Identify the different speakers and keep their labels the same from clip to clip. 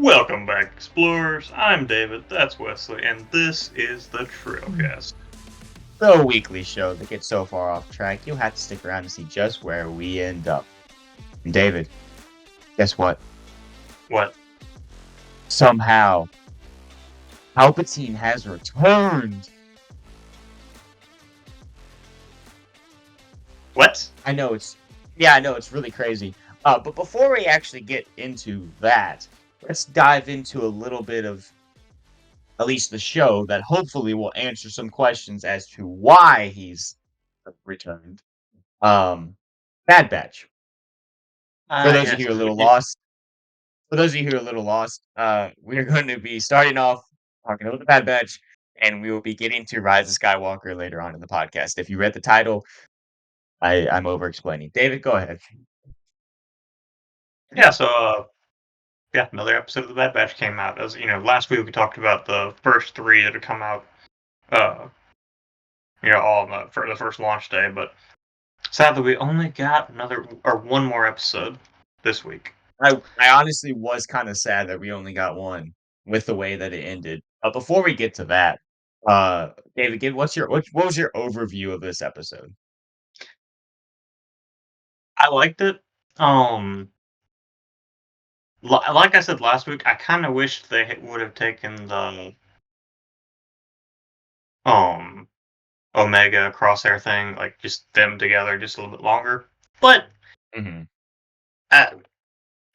Speaker 1: Welcome back, explorers. I'm David, that's Wesley, and this is the Trailcast.
Speaker 2: The weekly show that gets so far off track, you'll have to stick around to see just where we end up. And David, guess what?
Speaker 1: What?
Speaker 2: Somehow, Palpatine has returned.
Speaker 1: What?
Speaker 2: I know it's really crazy. But before we actually get into that, let's dive into a little bit of at least the show that hopefully will answer some questions as to why he's returned. Bad Batch. For those of
Speaker 1: Yes.
Speaker 2: you who are a little lost, we are going to be starting off talking about the Bad Batch, and we will be getting to Rise of Skywalker later on in the podcast. If you read the title, I'm over explaining. David, go ahead.
Speaker 1: Yeah, so, another episode of The Bad Batch came out. As you know, last week we talked about the first three that had come out, uh, all for the first launch day, but sadly we only got one more episode this week.
Speaker 2: I honestly was kind of sad that we only got one with the way that it ended. But before we get to that, David, what was your overview of this episode?
Speaker 1: I liked it. Um, like I said last week, I kind of wish they would have taken the um Omega Crosshair thing, like just them together, just a little bit longer. But
Speaker 2: Hmm.
Speaker 1: I,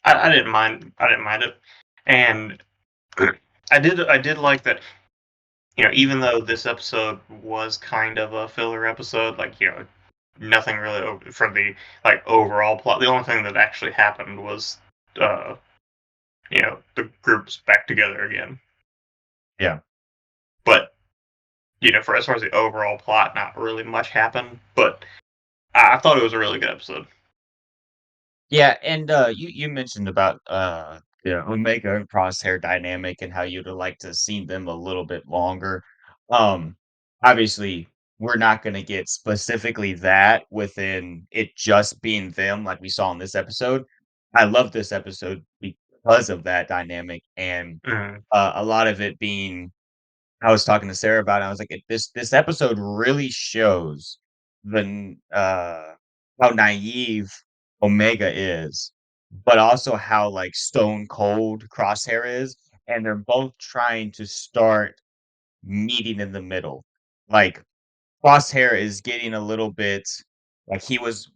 Speaker 1: I didn't mind. I didn't mind it, and I did like that. Even though this episode was kind of a filler episode, like nothing really for the overall plot. The only thing that actually happened was, uh, the group's back together again.
Speaker 2: Yeah.
Speaker 1: But for as far as the overall plot, not really much happened. But I thought it was a really good episode.
Speaker 2: Yeah, and you mentioned about Omega and Crosshair dynamic and how you'd have liked to see them a little bit longer. Um, Obviously, we're not going to get specifically that within it just being them, like we saw in this episode. I love this episode because of that dynamic and
Speaker 1: Mm,
Speaker 2: a lot of it being. I was talking to Sarah about it. I was like, this episode really shows how naive Omega is, but also how like stone cold Crosshair is, and they're both trying to start meeting in the middle. Like Crosshair is getting a little bit like he was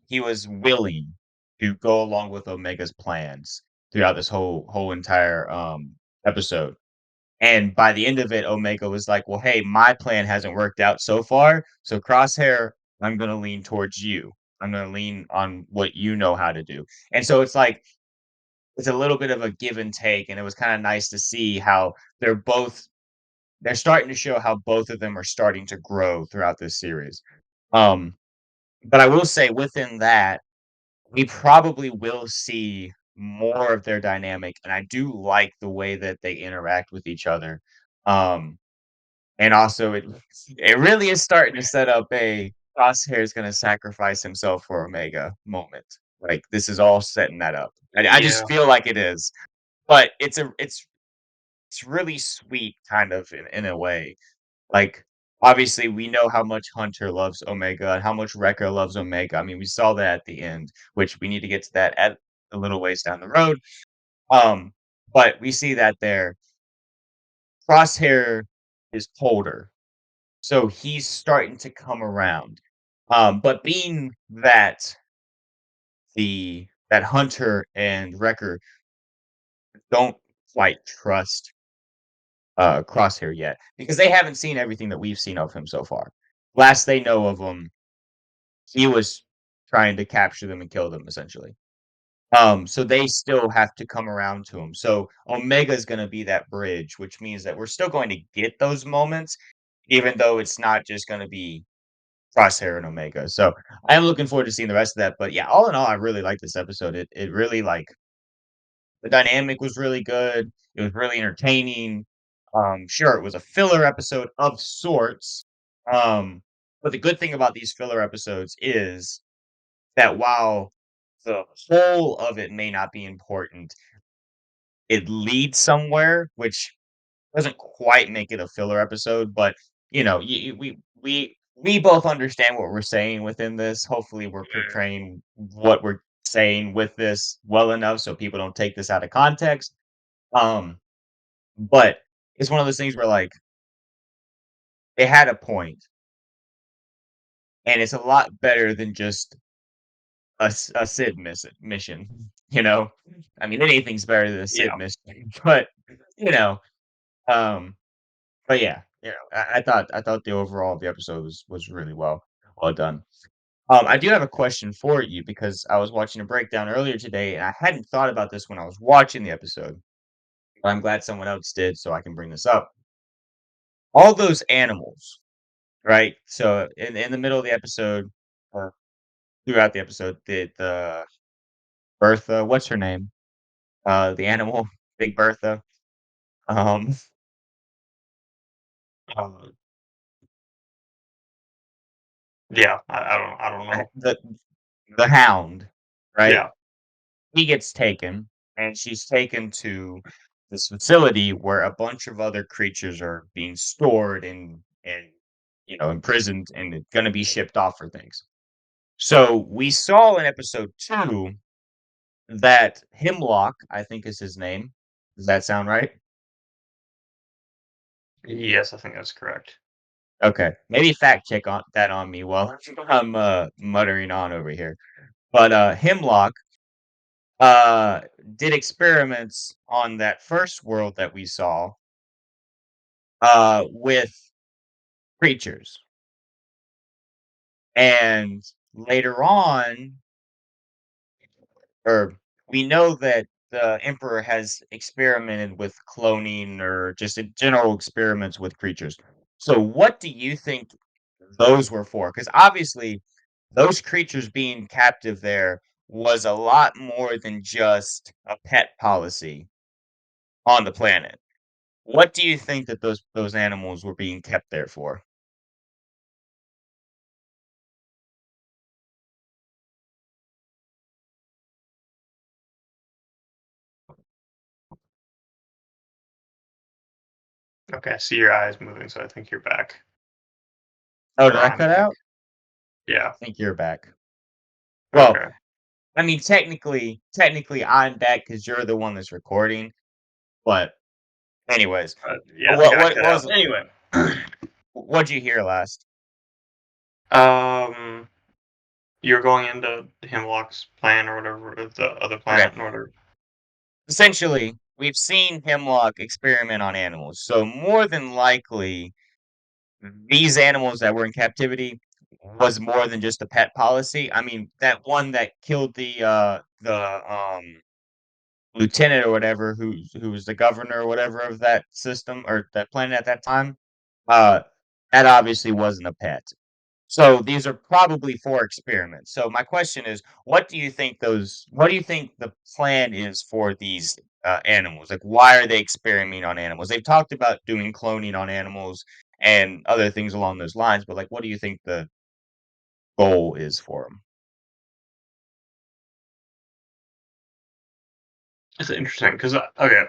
Speaker 2: willing to go along with Omega's plans throughout this whole entire episode. And by the end of it, Omega was like, "Well, hey, my plan hasn't worked out so far. So Crosshair, I'm gonna lean towards you. I'm gonna lean on what you know how to do." And so it's like it's a little bit of a give and take, and it was kind of nice to see how they're starting to show how both of them are starting to grow throughout this series. Um, but I will say within that, we probably will see more of their dynamic, and I do like the way that they interact with each other. Um, And also it really is starting to set up a Crosshair is gonna sacrifice himself for Omega moment. Like, this is all setting that up. I just
Speaker 1: yeah,
Speaker 2: feel like it is. But it's really sweet kind of in a way. Like, obviously, we know how much Hunter loves Omega and how much Wrecker loves Omega. I mean, we saw that at the end, which we need to get to that at a little ways down the road. Um, but we see that there. Crosshair is colder. So he's starting to come around. But being that that Hunter and Wrecker don't quite trust Crosshair yet because they haven't seen everything that we've seen of him so far. Last they know of him, he was trying to capture them and kill them essentially. So they still have to come around to him. So Omega is going to be that bridge, which means that we're still going to get those moments, even though it's not just going to be Crosshair and Omega. So I am looking forward to seeing the rest of that. But yeah, all in all, I really like this episode. It really like the dynamic was really good. It was really entertaining. Sure, it was a filler episode of sorts. Um, but the good thing about these filler episodes is that while the whole of it may not be important, it leads somewhere, which doesn't quite make it a filler episode, but, we both understand what we're saying within this. Hopefully, we're portraying what we're saying with this well enough so people don't take this out of context. Um, but it's one of those things where, like, they had a point, and it's a lot better than just a Sid mission, you know? I mean, anything's better than a Sid
Speaker 1: Yeah.
Speaker 2: mission, but, you know, um but yeah, I thought the overall of the episode was really well done. I do have a question for you because I was watching a breakdown earlier today, and I hadn't thought about this when I was watching the episode, but I'm glad someone else did, so I can bring this up. All those animals, right? So in the middle of the episode, or throughout the episode, the Bertha, what's her name? The animal, Big Bertha. Um,
Speaker 1: Uh, yeah. I don't know.
Speaker 2: the Hound, right?
Speaker 1: Yeah.
Speaker 2: He gets taken, and she's taken to this facility where a bunch of other creatures are being stored and imprisoned and gonna be shipped off for things. So we saw in episode 2 that Hemlock, I think is his name. Does that sound right?
Speaker 1: Yes, I think that's correct.
Speaker 2: Okay. Maybe fact check on that on me while I'm muttering on over here. But Hemlock uh did experiments on that first world that we saw with creatures. And later on, or we know that the Emperor has experimented with cloning or just in general experiments with creatures. So, what do you think those were for? Because obviously, those creatures being captive there was a lot more than just a pet policy on the planet. What do you think that those animals were being kept there for?
Speaker 1: Okay, I see your eyes moving, so I think you're back.
Speaker 2: Oh, did
Speaker 1: Or
Speaker 2: I
Speaker 1: I'm
Speaker 2: cut
Speaker 1: back.
Speaker 2: out?
Speaker 1: Yeah.
Speaker 2: I think you're back. Well,
Speaker 1: Okay.
Speaker 2: I mean, technically, I'm back because you're the one that's recording. But anyways,
Speaker 1: Yeah, I think
Speaker 2: what
Speaker 1: I
Speaker 2: what
Speaker 1: cut out.
Speaker 2: was
Speaker 1: Anyway.
Speaker 2: what'd you hear last?
Speaker 1: um, you're going into Hemlock's plan or whatever, or the other
Speaker 2: Okay,
Speaker 1: planet in order.
Speaker 2: essentially, we've seen Hemlock experiment on animals, so more than likely, these animals that were in captivity was more than just a pet policy. I mean, that one that killed the lieutenant or whatever, who was the governor or whatever of that system or that planet at that time. Uh, that obviously wasn't a pet. So these are probably for experiments. So my question is, what do you think the plan is for these animals? Like, why are they experimenting on animals? They've talked about doing cloning on animals and other things along those lines, but like, what do you think the goal is for them?
Speaker 1: It's interesting because okay,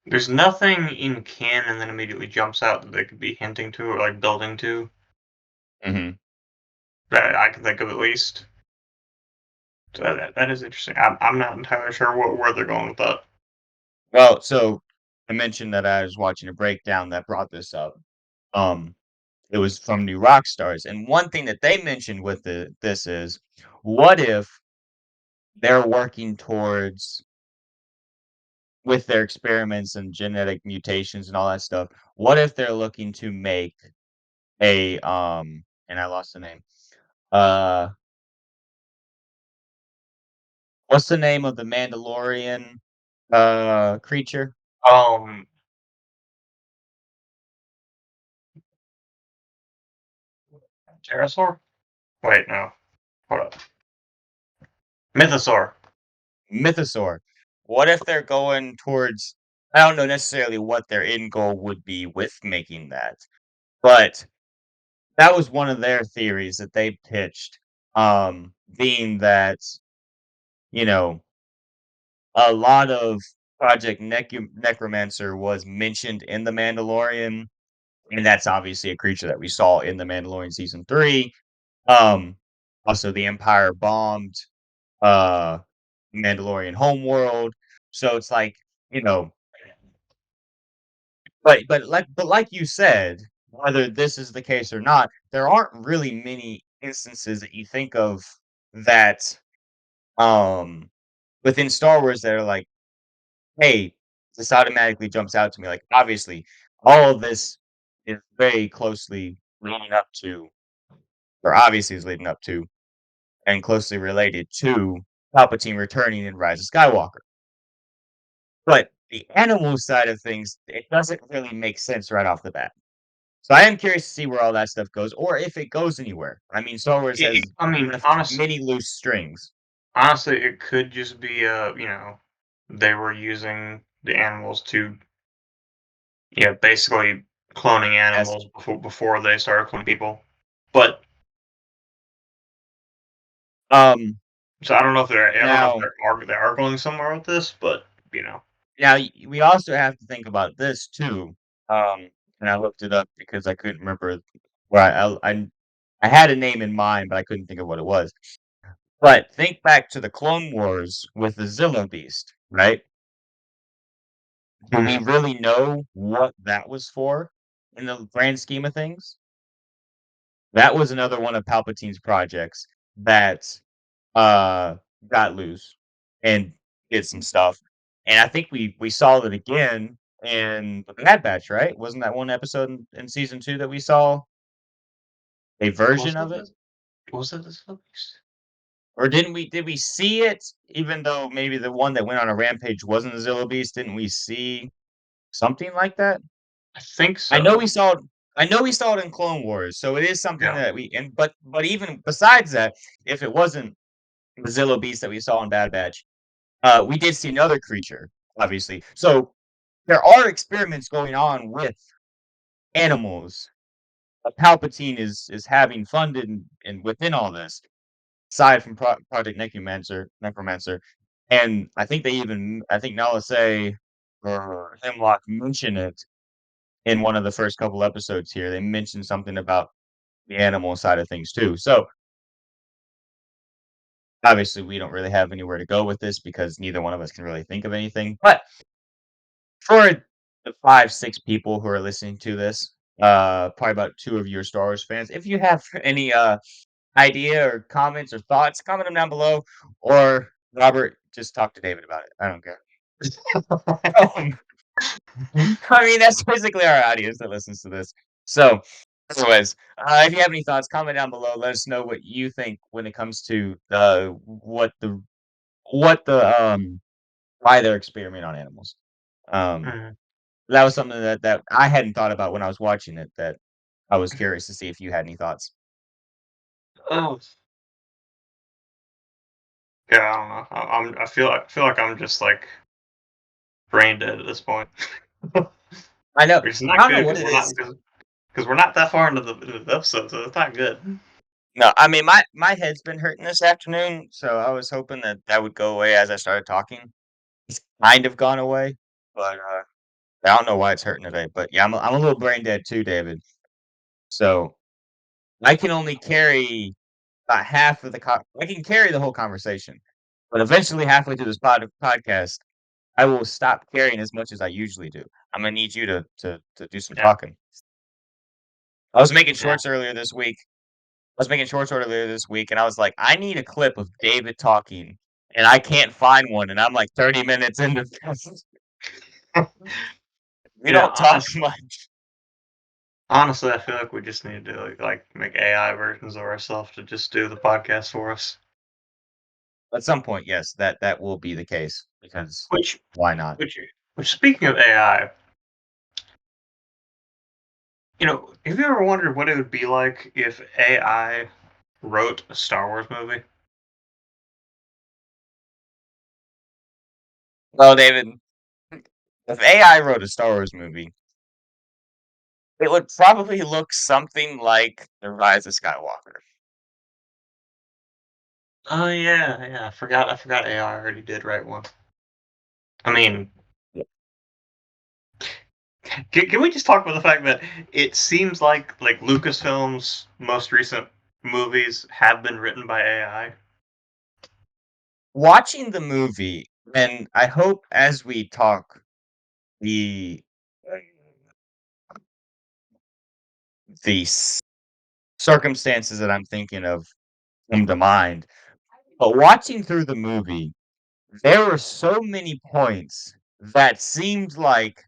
Speaker 1: there's nothing in canon that immediately jumps out that they could be hinting to or like building to
Speaker 2: Hmm.
Speaker 1: that I can think of at least. So that is interesting. I'm not entirely sure where they're going with that.
Speaker 2: Well, so I mentioned that I was watching a breakdown that brought this up. Um, it was from New Rockstars, and one thing that they mentioned with this is, what if they're working towards with their experiments and genetic mutations and all that stuff, what if they're looking to make a and I lost the name. Uh what's the name of the Mandalorian creature?
Speaker 1: Um, Pterosaur? Wait, no. Hold up. Mythosaur.
Speaker 2: Mythosaur. What if they're going towards, I don't know necessarily what their end goal would be with making that, but that was one of their theories that they pitched, being that, you know, a lot of Project Necromancer was mentioned in The Mandalorian, and that's obviously a creature that we saw in The Mandalorian season 3. Um, Also, the Empire bombed uh Mandalorian homeworld, so it's like, you know, but like you said, whether this is the case or not, there aren't really many instances that you think of that um within Star Wars that are like, hey, this automatically jumps out to me. Like, obviously, all of this is very closely leading up to, or obviously is leading up to, and closely related to Palpatine returning in Rise of Skywalker. But the animal side of things, it doesn't really make sense right off the bat. So I am curious to see where all that stuff goes, or if it goes anywhere. I mean, Star Wars has
Speaker 1: I mean,
Speaker 2: left many loose strings.
Speaker 1: honestly, it could just be they were using the animals to, yeah, basically cloning
Speaker 2: Yes.
Speaker 1: animals before they started cloning people. But
Speaker 2: Um.
Speaker 1: so I don't know if
Speaker 2: Now,
Speaker 1: they are going somewhere with this, but you know,
Speaker 2: we also have to think about this too. And I looked it up because I couldn't remember where I had a name in mind, but I couldn't think of what it was. But think back to the Clone Wars with the Zilla Beast, right? Do we
Speaker 1: mhm.
Speaker 2: really know what that was for in the grand scheme of things? That was another one of Palpatine's projects that uh got loose and did some stuff. And I think we saw it again in the Bad Batch, right? Wasn't that one episode in season 2 that we saw a
Speaker 1: Was
Speaker 2: version
Speaker 1: it
Speaker 2: of it?
Speaker 1: this? Was it this Beast?
Speaker 2: Or did we see it even though maybe the one that went on a rampage wasn't the Zilla Beast? Didn't we see something like that?
Speaker 1: I think
Speaker 2: I know
Speaker 1: so.
Speaker 2: we saw it I know we saw it in Clone Wars, so it is something
Speaker 1: Yeah.
Speaker 2: that we and but even besides that, if it wasn't the Zilla Beast that we saw in Bad Batch, we did see another creature, obviously. So there are experiments going on with animals. Palpatine is having funded and within all this, aside from Project Necromancer, and I think Nala say or Hemlock mention it in one of the first couple episodes here. They mentioned something about the animal side of things too. So obviously, we don't really have anywhere to go with this because neither one of us can really think of anything. But for the 5, 6 people who are listening to this, probably about 2 of you are Star Wars fans. If you have any, idea or comments or thoughts, comment them down below, or Robert, just talk to David about it. I don't care. Um, I mean, that's basically our audience that listens to this. So, anyways, if you have any thoughts, comment down below. Let us know what you think when it comes to, what the why they're experimenting on animals. Um
Speaker 1: Mhm.
Speaker 2: That was something that I hadn't thought about when I was watching it, that I was curious to see if you had any thoughts.
Speaker 1: Oh, yeah. I don't know. I feel like I'm just like brain dead at this point.
Speaker 2: I know
Speaker 1: Which is
Speaker 2: I
Speaker 1: not
Speaker 2: don't know
Speaker 1: good
Speaker 2: what
Speaker 1: because
Speaker 2: it
Speaker 1: we're not
Speaker 2: is.
Speaker 1: because we're not that far into the episode, so it's not good.
Speaker 2: No, I mean, my head's been hurting this afternoon, so I was hoping that that would go away as I started talking. It's kind of gone away, but, I don't know why it's hurting today, but, yeah, I'm a little brain dead too, David. So, I can only carry about half of I can carry the whole conversation, but eventually halfway through this podcast, I will stop carrying as much as I usually do. I'm gonna need you to do some
Speaker 1: Yeah.
Speaker 2: talking. I was making
Speaker 1: Yeah.
Speaker 2: shorts earlier this week. I was making shorts earlier this week, and I was like, I need a clip of David talking, and I can't find one, and I'm like 30 minutes into this. We
Speaker 1: Yeah.
Speaker 2: don't talk much.
Speaker 1: Honestly, I feel like we just need to like make AI versions of ourselves to just do the podcast for us.
Speaker 2: At some point, yes, that will be the case because
Speaker 1: Which,
Speaker 2: why not?
Speaker 1: which, which, speaking of AI, have you ever wondered what it would be like if AI wrote a Star Wars movie?
Speaker 2: Well, David, if AI wrote a Star Wars movie, it would probably look something like The Rise of Skywalker.
Speaker 1: Oh yeah, yeah. I forgot. AI already did write one. I mean, Can we just talk about the fact that it seems like Lucasfilm's most recent movies have been written by AI?
Speaker 2: Watching the movie, and I hope as we talk, the the c circumstances that I'm thinking of come to mind, but watching through the movie, there were so many points that seemed like,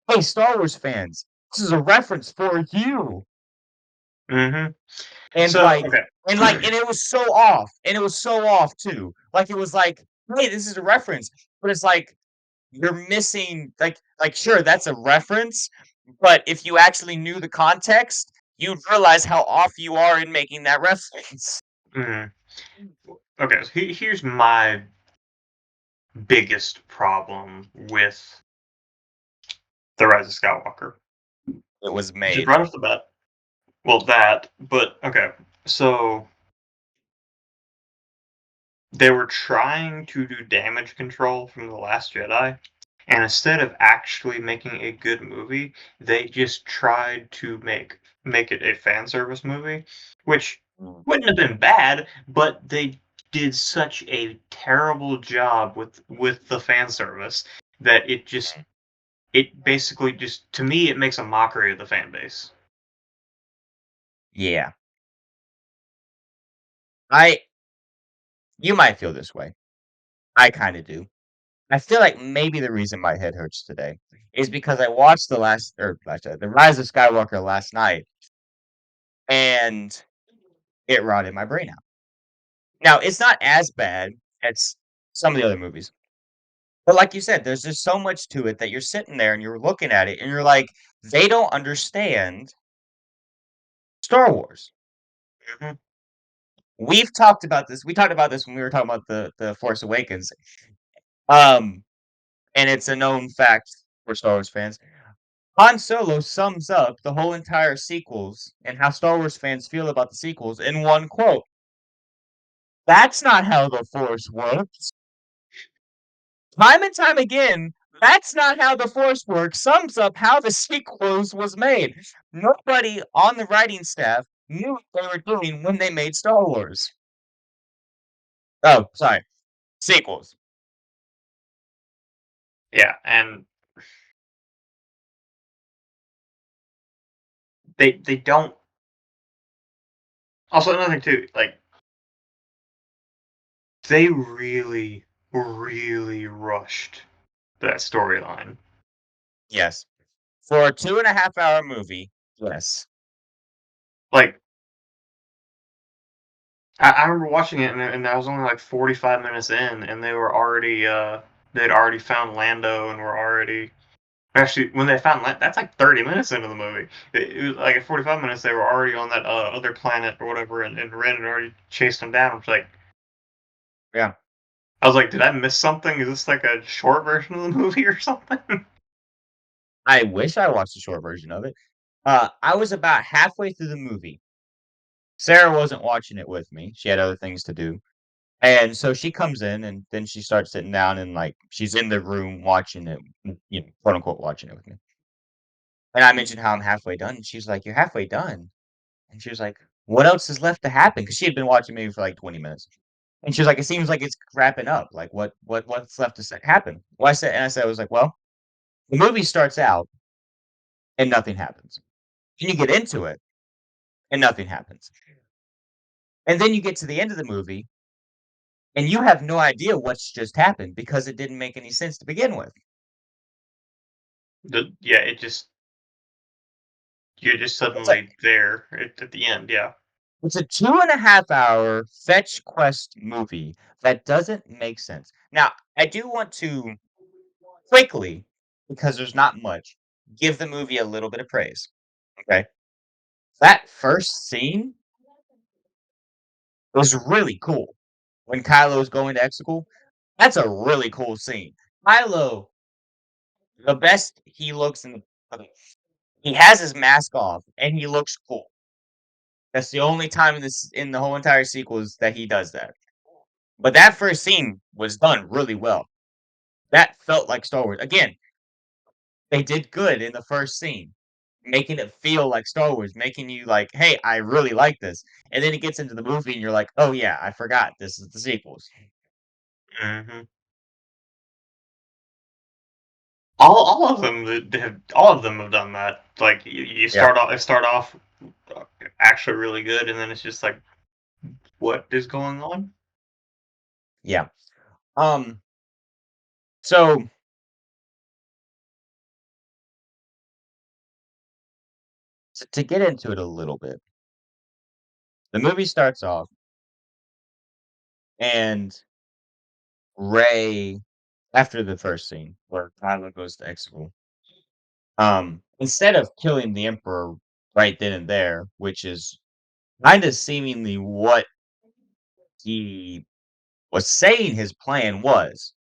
Speaker 2: "Hey, Star Wars fans, this is a reference for you."
Speaker 1: Hmm.
Speaker 2: And,
Speaker 1: So
Speaker 2: like
Speaker 1: okay.
Speaker 2: and it was so off, and it was so off too. Like, it was like, "Hey, this is a reference," but it's like, you're missing sure, that's a reference, but if you actually knew the context, you'd realize how off you are in making that reference.
Speaker 1: Mhm. Okay, so here's my biggest problem with the Rise of Skywalker.
Speaker 2: It was
Speaker 1: Just
Speaker 2: made.
Speaker 1: right off the bat. Well, that, but okay. So they were trying to do damage control from The Last Jedi, and instead of actually making a good movie, they just tried to make it a fan service movie, which
Speaker 2: Mm,
Speaker 1: wouldn't have been bad, but they did such a terrible job with the fan service that it basically just to me it makes a mockery of the fan base.
Speaker 2: yeah. I You might feel this way. I kinda do. I feel like maybe the reason my head hurts today is because I watched The Rise of Skywalker last night, and it rotted my brain out. Now, it's not as bad as some of the other movies, but like you said, there's just so much to it that you're sitting there and you're looking at it and you're like, "They don't understand Star Wars."
Speaker 1: Mhm.
Speaker 2: We talked about this when we were talking about The Force Awakens, um, and it's a known fact for Star Wars fans. Han Solo sums up the whole entire sequels and how Star Wars fans feel about the sequels in one quote. "That's not how the Force works." Time and time again, "That's not how the Force works" sums up how the sequels was made. Nobody on the writing staff knew what they were doing when they made Star Wars. Oh, sorry, sequels.
Speaker 1: Yeah, and they don't. Also, another thing too, like they really, really rushed that storyline.
Speaker 2: Yes. For a 2.5-hour movie, yes.
Speaker 1: Like, I remember watching it, and I was only like 45 minutes in, and they'd already found Lando, and were already actually when they found that's like 30 minutes into the movie. It was like at 45 minutes they were already on that other planet or whatever, and Ren had already chased them down.
Speaker 2: Yeah.
Speaker 1: I was like, did I miss something? Is this like a short version of the movie or something?
Speaker 2: I wish I watched the short version of it. I was about halfway through the movie. Sarah wasn't watching it with me. She had other things to do. And so she comes in and then she starts sitting down and like she's in the room watching it, quote unquote watching it with me. And I mentioned how I'm halfway done. And she's like, "You're halfway done." And she was like, "What else is left to happen?" Because she had been watching maybe for like 20 minutes. And she was like, "It seems like it's wrapping up. Like what's left to happen?" Well, I was like, "Well, the movie starts out and nothing happens. Then you get into it and nothing happens. And then you get to the end of the movie and you have no idea what's just happened because it didn't make any sense to begin with."
Speaker 1: Yeah, it just you're just
Speaker 2: It's a
Speaker 1: suddenly there at the end. Yeah.
Speaker 2: it's a 2.5-hour fetch quest movie that doesn't make sense. Now, I do want to quickly, because there's not much, give the movie a little bit of praise, okay? That first scene was really cool. When Kylo's going to Exegol, that's a really cool scene. Kylo, the best he looks in the okay, he has his mask off and he looks cool. That's the only time in the whole entire sequels that he does that. But that first scene was done really well. That felt like Star Wars. Again, They did good in the first scene, making it feel like Star Wars, making you like, "Hey, I really like this." And then it gets into the movie and you're like, "Oh yeah, I forgot this is the sequels."
Speaker 1: Hmm. All of them have all of them have done that. Like you
Speaker 2: Yeah,
Speaker 1: start off actually really good, and then it's just like, what is going on?
Speaker 2: yeah. Um, so to get into it a little bit, the movie starts off and Ray, after the first scene where Kylo goes to Exegol, instead of killing the Emperor right then and there, which is kind of seemingly what he was saying his plan was.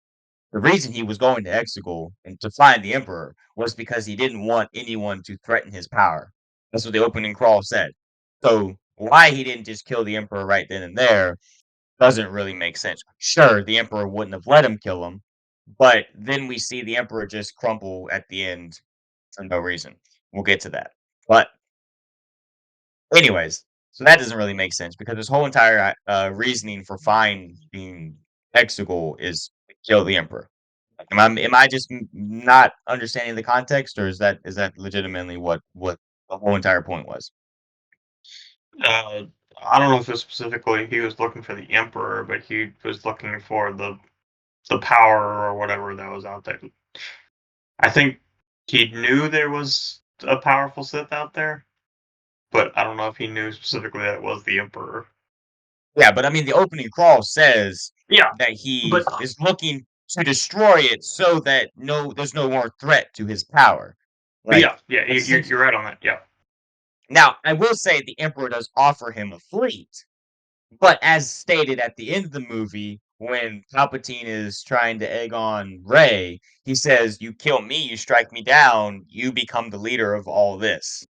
Speaker 2: The reason he was going to Exegol and to find the Emperor was because he didn't want anyone to threaten his power. That's what the opening crawl said. So why he didn't just kill the Emperor right then and there doesn't really make sense. Sure, the Emperor wouldn't have let him kill him, but then we see the Emperor just crumple at the end for no reason. We'll get to that. But anyways, so that doesn't really make sense because his whole entire reasoning for finding Exegol is to kill the Emperor. Am I just not understanding the context, or is that legitimately what the whole entire point was?
Speaker 1: Uh, I don't know if it's specifically he was looking for the Emperor, but he was looking for the power or whatever that was out there. I think he knew there was a powerful Sith out there, but I don't know if he knew specifically that it was the Emperor.
Speaker 2: Yeah, but I mean, the opening crawl says
Speaker 1: Yeah,
Speaker 2: that he
Speaker 1: but
Speaker 2: is looking to destroy it so that there's no more threat to his power. Like,
Speaker 1: yeah, yeah,
Speaker 2: that's essentially.
Speaker 1: you're right on that. Yeah.
Speaker 2: Now, I will say the Emperor does offer him a fleet, but as stated at the end of the movie, when Palpatine is trying to egg on Rey, he says, "You kill me, you strike me down, you become the leader of all this."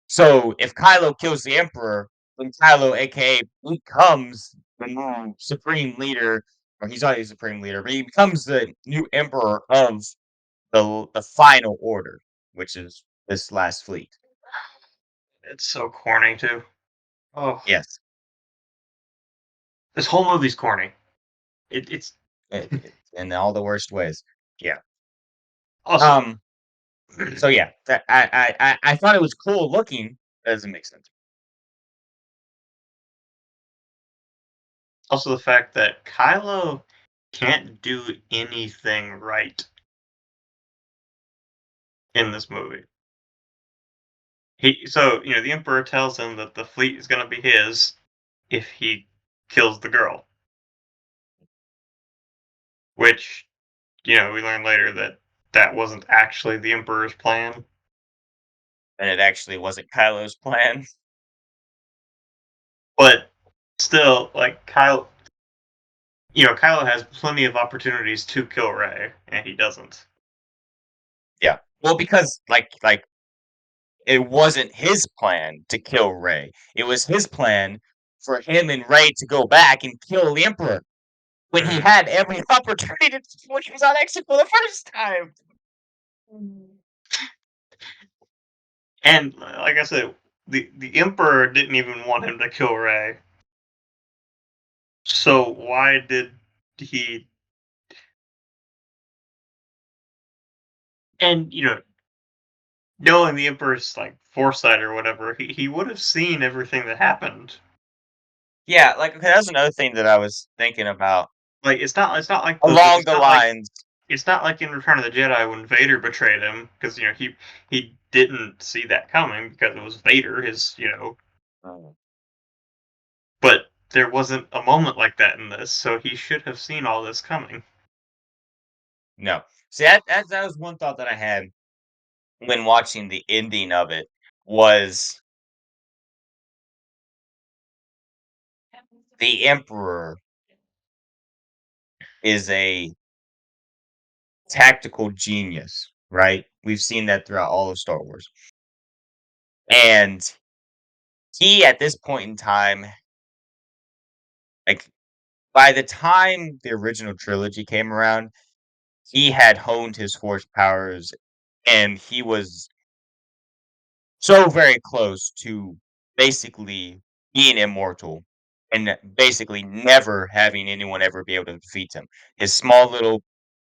Speaker 2: So if Kylo kills the Emperor, then Kylo, aka, becomes the new supreme leader, or he's already supreme leader, but he becomes the new emperor of the final order, which is this last fleet.
Speaker 1: It's so corny too. Oh,
Speaker 2: Yes,
Speaker 1: this whole movie's corny. It's
Speaker 2: in all the worst ways. Yeah.
Speaker 1: also
Speaker 2: Um. So yeah, I thought it was cool looking. That doesn't make sense.
Speaker 1: also the fact that Kylo can't do anything right in this movie. The Emperor tells him that the fleet is going to be his if he kills the girl, which we learn later that that wasn't actually the Emperor's plan.
Speaker 2: And it actually wasn't Kylo's plan.
Speaker 1: But still, like Kylo has plenty of opportunities to kill Rey, and he doesn't.
Speaker 2: Yeah. Well, because it wasn't his plan to kill Rey. It was his plan for him and Rey to go back and kill the Emperor when he
Speaker 1: Mhm.
Speaker 2: had every opportunity to when he was on exit for the first time.
Speaker 1: And like I said, the Emperor didn't even want him to kill Rey. So why did he? And knowing the Emperor's like foresight or whatever, he would have seen everything that happened.
Speaker 2: Yeah, okay, that's another thing that I was thinking about
Speaker 1: Like it's not like
Speaker 2: along the lines.
Speaker 1: it's not like in Return of the Jedi when Vader betrayed him because he didn't see that coming because it was Vader,
Speaker 2: Oh,
Speaker 1: but there wasn't a moment like that in this, so he should have seen all this coming.
Speaker 2: no. See, that was one thought that I had when watching the ending of it was the Emperor is a tactical genius, right? We've seen that throughout all of Star Wars. And he, at this point in time, like by the time the original trilogy came around, he had honed his force powers and he was so very close to basically being immortal and basically never having anyone ever be able to defeat him. His small little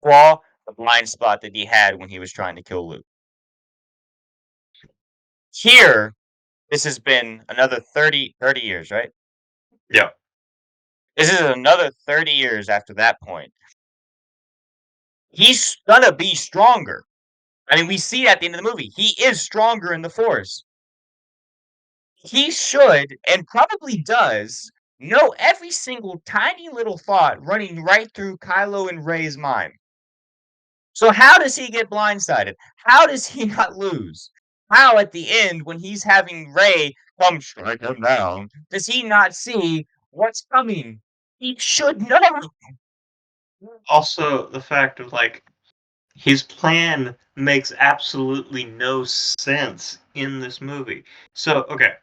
Speaker 2: flaw, the blind spot that he had when he was trying to kill Luke. Here, this has been another 30 years, right?
Speaker 1: Yeah.
Speaker 2: This is another 30 years after that point. He's gonna be stronger. I mean, we see at the end of the movie, he is stronger in the Force. He should, and probably does, know every single tiny little thought running right through Kylo and Rey's mind. So how does he get blindsided? How does he not lose? How at the end, when he's having Rey come strike him down, does he not see what's coming? He should know.
Speaker 1: Also, the fact of like his plan makes absolutely no sense in this movie. So, okay,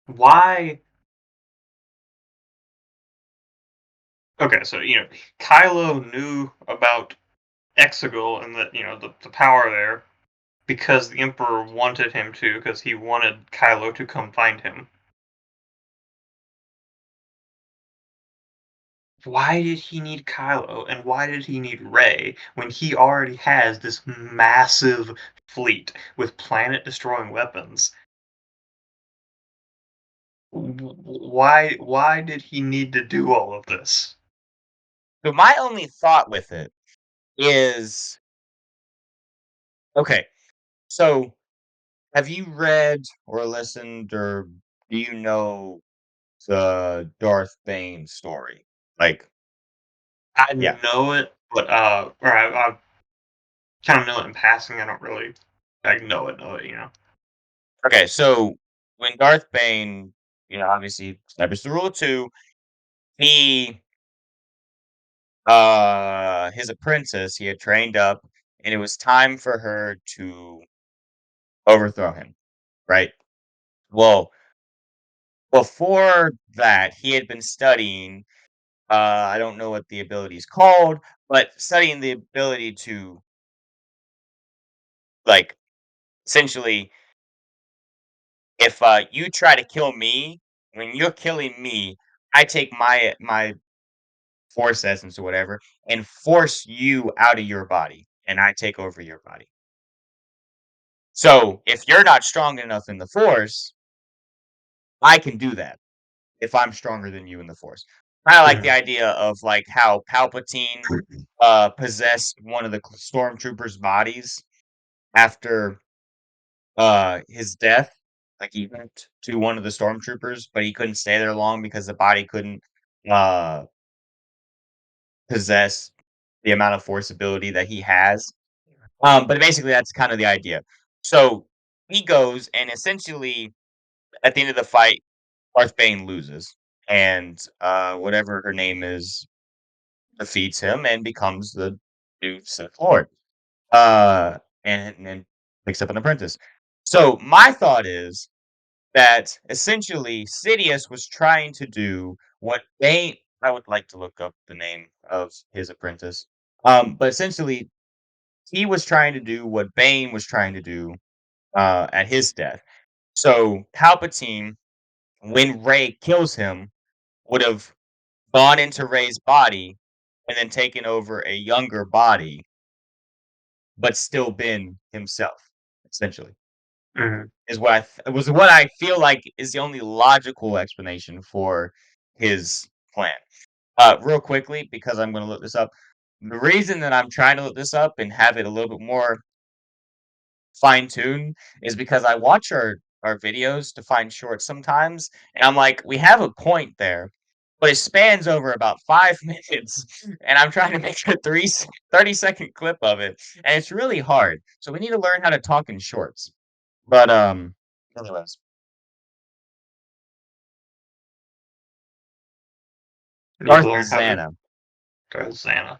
Speaker 1: why? Okay, so Kylo knew about Exegol and the power there because the Emperor wanted him to, because he wanted Kylo to come find him. Why did he need Kylo and why did he need Rey when he already has this massive fleet with planet-destroying weapons? Why did he need to do all of this?
Speaker 2: So my only thought with it is okay. So have you read or listened or do you know the Darth Bane story? Like,
Speaker 1: I
Speaker 2: yeah.
Speaker 1: know it, but or I kind of know it in passing. I don't really like know it.
Speaker 2: Okay, so when Darth Bane, obviously established the rule of two, he his apprentice, he had trained up, and it was time for her to overthrow him, right? Well, before that, he had been studying, I don't know what the ability is called, but studying the ability to like essentially if you try to kill me, when you're killing me, I take my force essence or whatever and force you out of your body and I take over your body. So if you're not strong enough in the force, I can do that if I'm stronger than you in the force. Kind of like the
Speaker 1: Mhm.
Speaker 2: idea of like how Palpatine possessed one of the stormtroopers' bodies after his death. Like he went to one of the stormtroopers, but he couldn't stay there long because the body couldn't uh possess the amount of force ability that he has. But basically, that's kind of the idea. So he goes, and essentially, at the end of the fight, Darth Bane loses, and whatever her name is defeats him and becomes the new Sith Lord. And picks up an apprentice. So my thought is that essentially Sidious was trying to do what Bane. I would like to look up the name of his apprentice. But essentially, he was trying to do what Bane was trying to do at his death. So Palpatine, when Rey kills him, would have gone into Rey's body and then taken over a younger body, but still been himself. Essentially,
Speaker 1: Mhm.
Speaker 2: is what was what I feel like is the only logical explanation for his plan. Real quickly, because I'm going to look this up. The reason that I'm trying to look this up and have it a little bit more fine tune is because I watch our videos to find shorts sometimes, and I'm like, we have a point there, but it spans over about 5 minutes, and I'm trying to make a 30-second clip of it, and it's really hard. So we need to learn how to talk in shorts. But anyways,
Speaker 1: Need to
Speaker 2: Darth
Speaker 1: learn how to
Speaker 2: Zana,
Speaker 1: go Xana.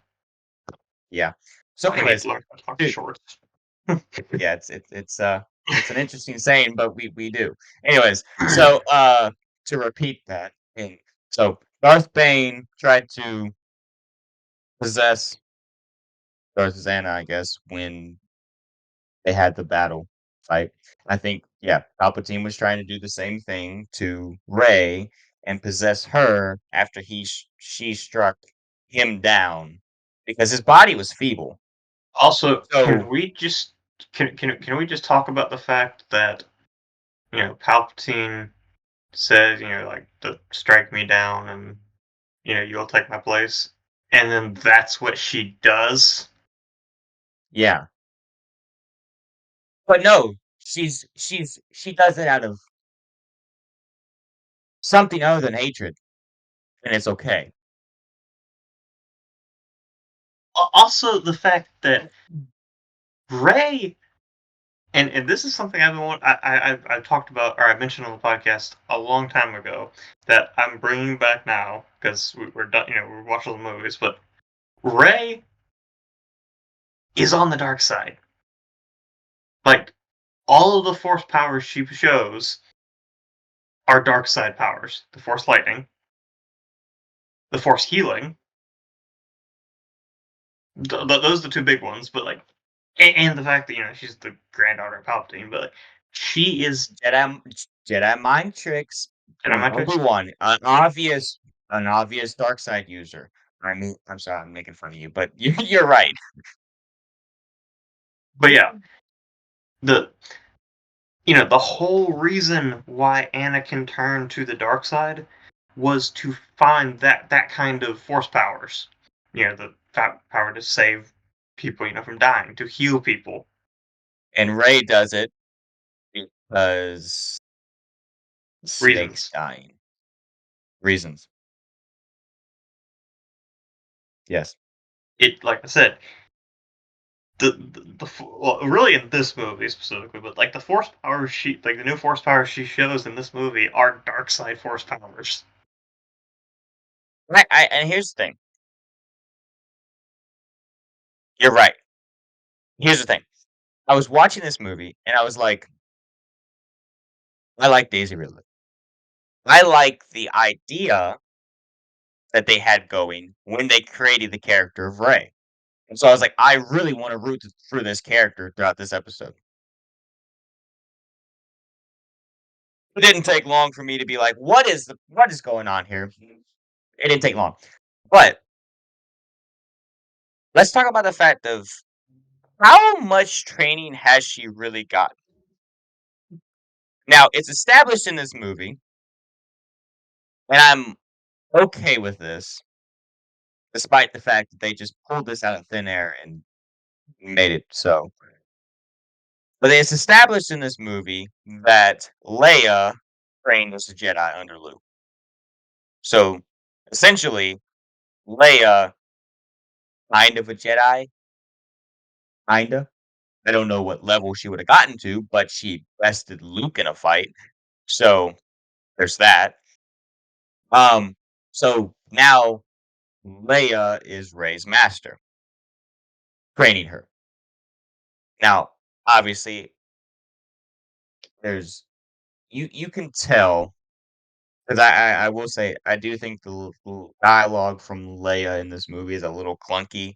Speaker 2: yeah. So
Speaker 1: We need
Speaker 2: anyways,
Speaker 1: to learn how to talk
Speaker 2: dude,
Speaker 1: shorts.
Speaker 2: yeah, it's an interesting saying, but we do. Anyways, so to repeat that, and so Darth Bane tried to possess Darth Zana, I guess, when they had the battle fight. I think, yeah, Palpatine was trying to do the same thing to Rey and possess her after she struck him down because his body was feeble.
Speaker 1: Also,
Speaker 2: So
Speaker 1: can we just talk about the fact that Palpatine says like to strike me down and you'll take my place, and then that's what she does.
Speaker 2: yeah, but no, she does it out of something other than hatred, and it's okay.
Speaker 1: Also, the fact that Ray and this is something I've been I talked about or I mentioned on the podcast a long time ago that I'm bringing back now because we're done. We're watching the movies, but Ray is on the dark side. Like all of the force powers she shows are dark side powers. The force lightning, the force healing. Those are the two big ones. But like, and the fact that she's the granddaughter of Palpatine, but like, she is.
Speaker 2: Jedi Jedi mind tricks.
Speaker 1: And I'm not
Speaker 2: Number one, an obvious dark side user. I mean, I'm sorry, I'm making fun of you, but you're right.
Speaker 1: But yeah, the the whole reason why Anakin turned to the dark side was to find that kind of force powers. The power to save people, from dying, to heal people.
Speaker 2: And Ray does it because Snake's
Speaker 1: Reasons.
Speaker 2: dying. Reasons. Yes.
Speaker 1: It, like I said, well, really in this movie specifically, but like the force powers like the new force powers she shows in this movie are dark side force powers.
Speaker 2: And here's the thing. You're right. Here's the thing. I was watching this movie and I was like, I like Daisy Ridley. I like the idea that they had going when they created the character of Ray. And so I was like, I really want to root for this character throughout this episode. It didn't take long for me to be like, what is going on here? It didn't take long. But let's talk about the fact of how much training has she really got? Now, it's established in this movie, and I'm okay with this, despite the fact that they just pulled this out of thin air and made it so. But it's established in this movie that Leia trained as a Jedi under Luke. So essentially, Leia, kind of a Jedi, kinda. I don't know what level she would have gotten to, but she bested Luke in a fight. So there's that. Um, so now Leia is Rey's master, training her. Now, obviously, there's you can tell because I will say I do think the dialogue from Leia in this movie is a little clunky.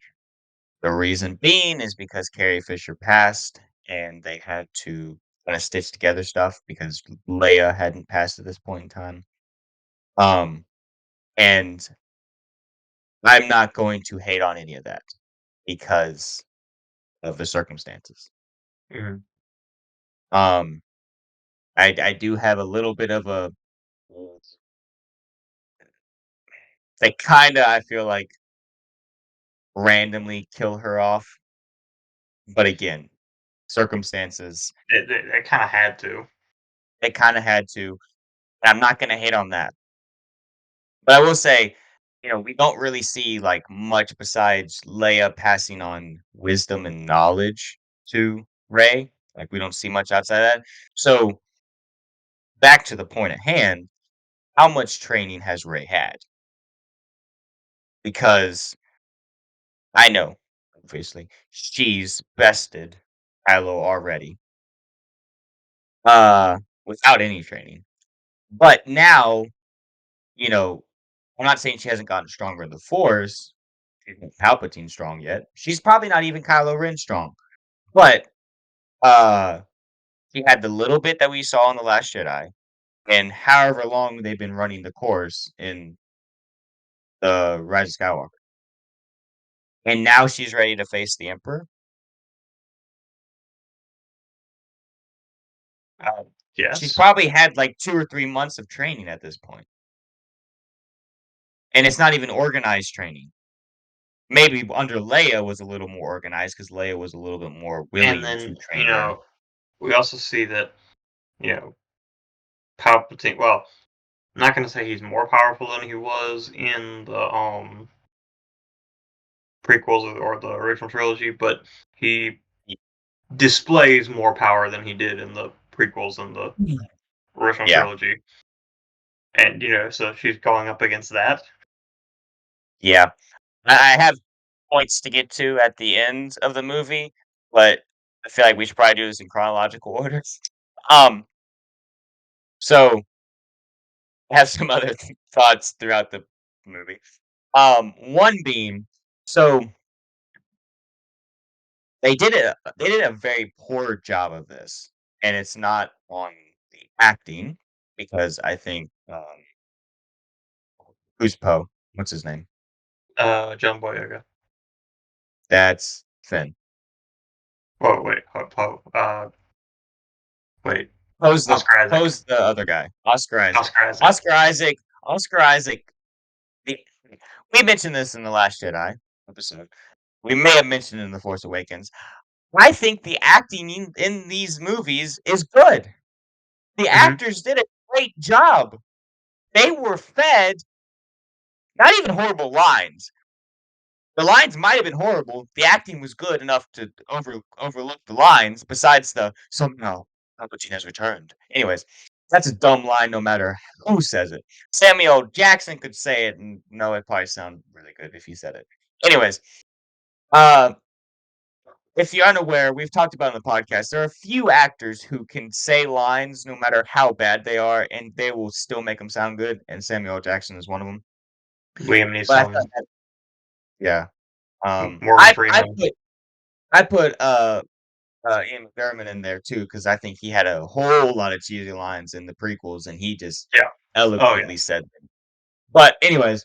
Speaker 2: The reason being is because Carrie Fisher passed and they had to kind of stitch together stuff because Leia hadn't passed at this point in time. Um, and I'm not going to hate on any of that because of the circumstances.
Speaker 1: Mhm.
Speaker 2: Um, I do have a little bit of a they kinda, I feel like, randomly kill her off, but again, circumstances,
Speaker 1: It kind of had to.
Speaker 2: they kinda had to, and I'm not gonna hate on that. But I will say, we don't really see, like, much besides Leia passing on wisdom and knowledge to Rey, like, we don't see much outside of that. So, back to the point at hand, how much training has Rey had? Because I know, obviously, she's bested Kylo already, uh, without any training. But now, you know, I'm not saying she hasn't gotten stronger in the Force. She's not Palpatine strong yet. She's probably not even Kylo Ren strong. But Uh, he had the little bit that we saw in The Last Jedi, and however long they've been running the course in the Rise of Skywalker. And now she's ready to face the Emperor. Uh, she's
Speaker 1: Yes.
Speaker 2: probably had like 2 or 3 months of training at this point, and it's not even organized training. Maybe under Leia was a little more organized because Leia was a little bit more
Speaker 1: And
Speaker 2: willing to
Speaker 1: then,
Speaker 2: train her.
Speaker 1: we also see that, you know, Palpatine, well, I'm not gonna say he's more powerful than he was in the, prequels or the original trilogy, but he
Speaker 2: Y
Speaker 1: displays more power than he did in the prequels and the original
Speaker 2: Yeah,
Speaker 1: trilogy. And, so she's going up against that.
Speaker 2: yeah. I have points to get to at the end of the movie, but I feel like we should probably do this in chronological order. Um, so I have some other thoughts throughout the movie. One being, so they did a very poor job of this, and it's not on the acting because I think who's Poe? What's his name?
Speaker 1: John Boyega.
Speaker 2: That's Finn.
Speaker 1: Whoa, wait, wait,
Speaker 2: Poe's the
Speaker 1: Oscar Isaac.
Speaker 2: Poe's the other guy. Oscar Isaac.
Speaker 1: Oscar Isaac.
Speaker 2: Oscar Isaac. Oscar Isaac. The, we mentioned this in the Last Jedi episode. We may have mentioned it in the Force Awakens. I think the acting in these movies is good. The
Speaker 1: Hmm.
Speaker 2: actors did a great job. They were fed not even horrible lines. The lines might have been horrible. The acting was good enough to overlook the lines. Besides the somehow Palpatine has returned. Anyways, that's a dumb line, no matter who says it. Samuel Jackson could say it, and no, it probably sound really good if he said it. Anyways, uh, if you're unaware, we've talked about in the podcast. There are a few actors who can say lines no matter how bad they are, and they will still make them sound good. And Samuel L. Jackson is one of them.
Speaker 1: Liam
Speaker 2: But I thought,
Speaker 1: Neeson,
Speaker 2: yeah,
Speaker 1: Morgan
Speaker 2: I
Speaker 1: Freeman.
Speaker 2: put Ian McDermott in there too because I think he had a whole lot of cheesy lines in the prequels, and he just
Speaker 1: Yeah. Oh yeah.
Speaker 2: eloquently said them. But anyways,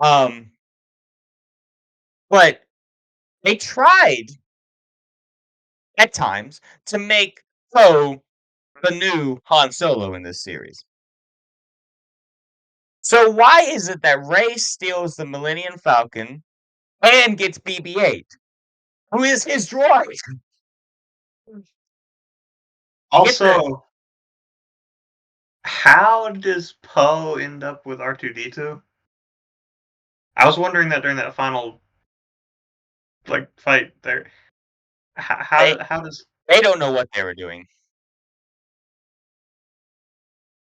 Speaker 2: um, but they tried at times to make Poe the new Han Solo in this series. So why is it that Rey steals the Millennium Falcon and gets BB-8, who is his droid? You get the
Speaker 1: Also, how does Poe end up with R2D2? I was wondering that during that final fight there.
Speaker 2: they
Speaker 1: How does
Speaker 2: they don't know what they were doing.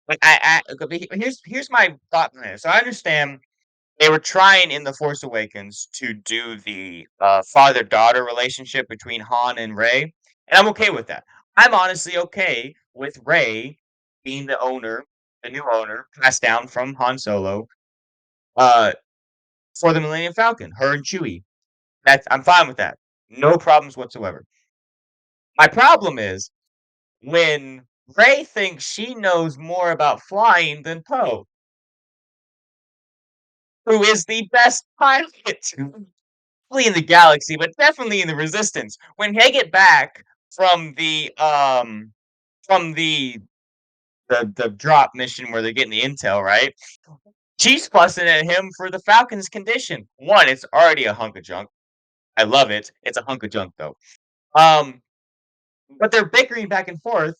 Speaker 2: Like here's my thought on this. So I understand they were trying in The Force Awakens to do the father-daughter relationship between Han and Rey, and I'm okay with that. I'm honestly okay with Rey being the new owner, passed down from Han Solo, uh, for the Millennium Falcon, her and Chewie. I'm fine with that. No problems whatsoever. My problem is when Rey thinks she knows more about flying than Poe, who is the best pilot probably in the galaxy, but definitely in the Resistance. When they get back from the drop mission where they're getting the intel, right? She's fussing at him for the Falcon's condition. One, it's already a hunk of junk. I love it. It's a hunk of junk though. Um, but they're bickering back and forth.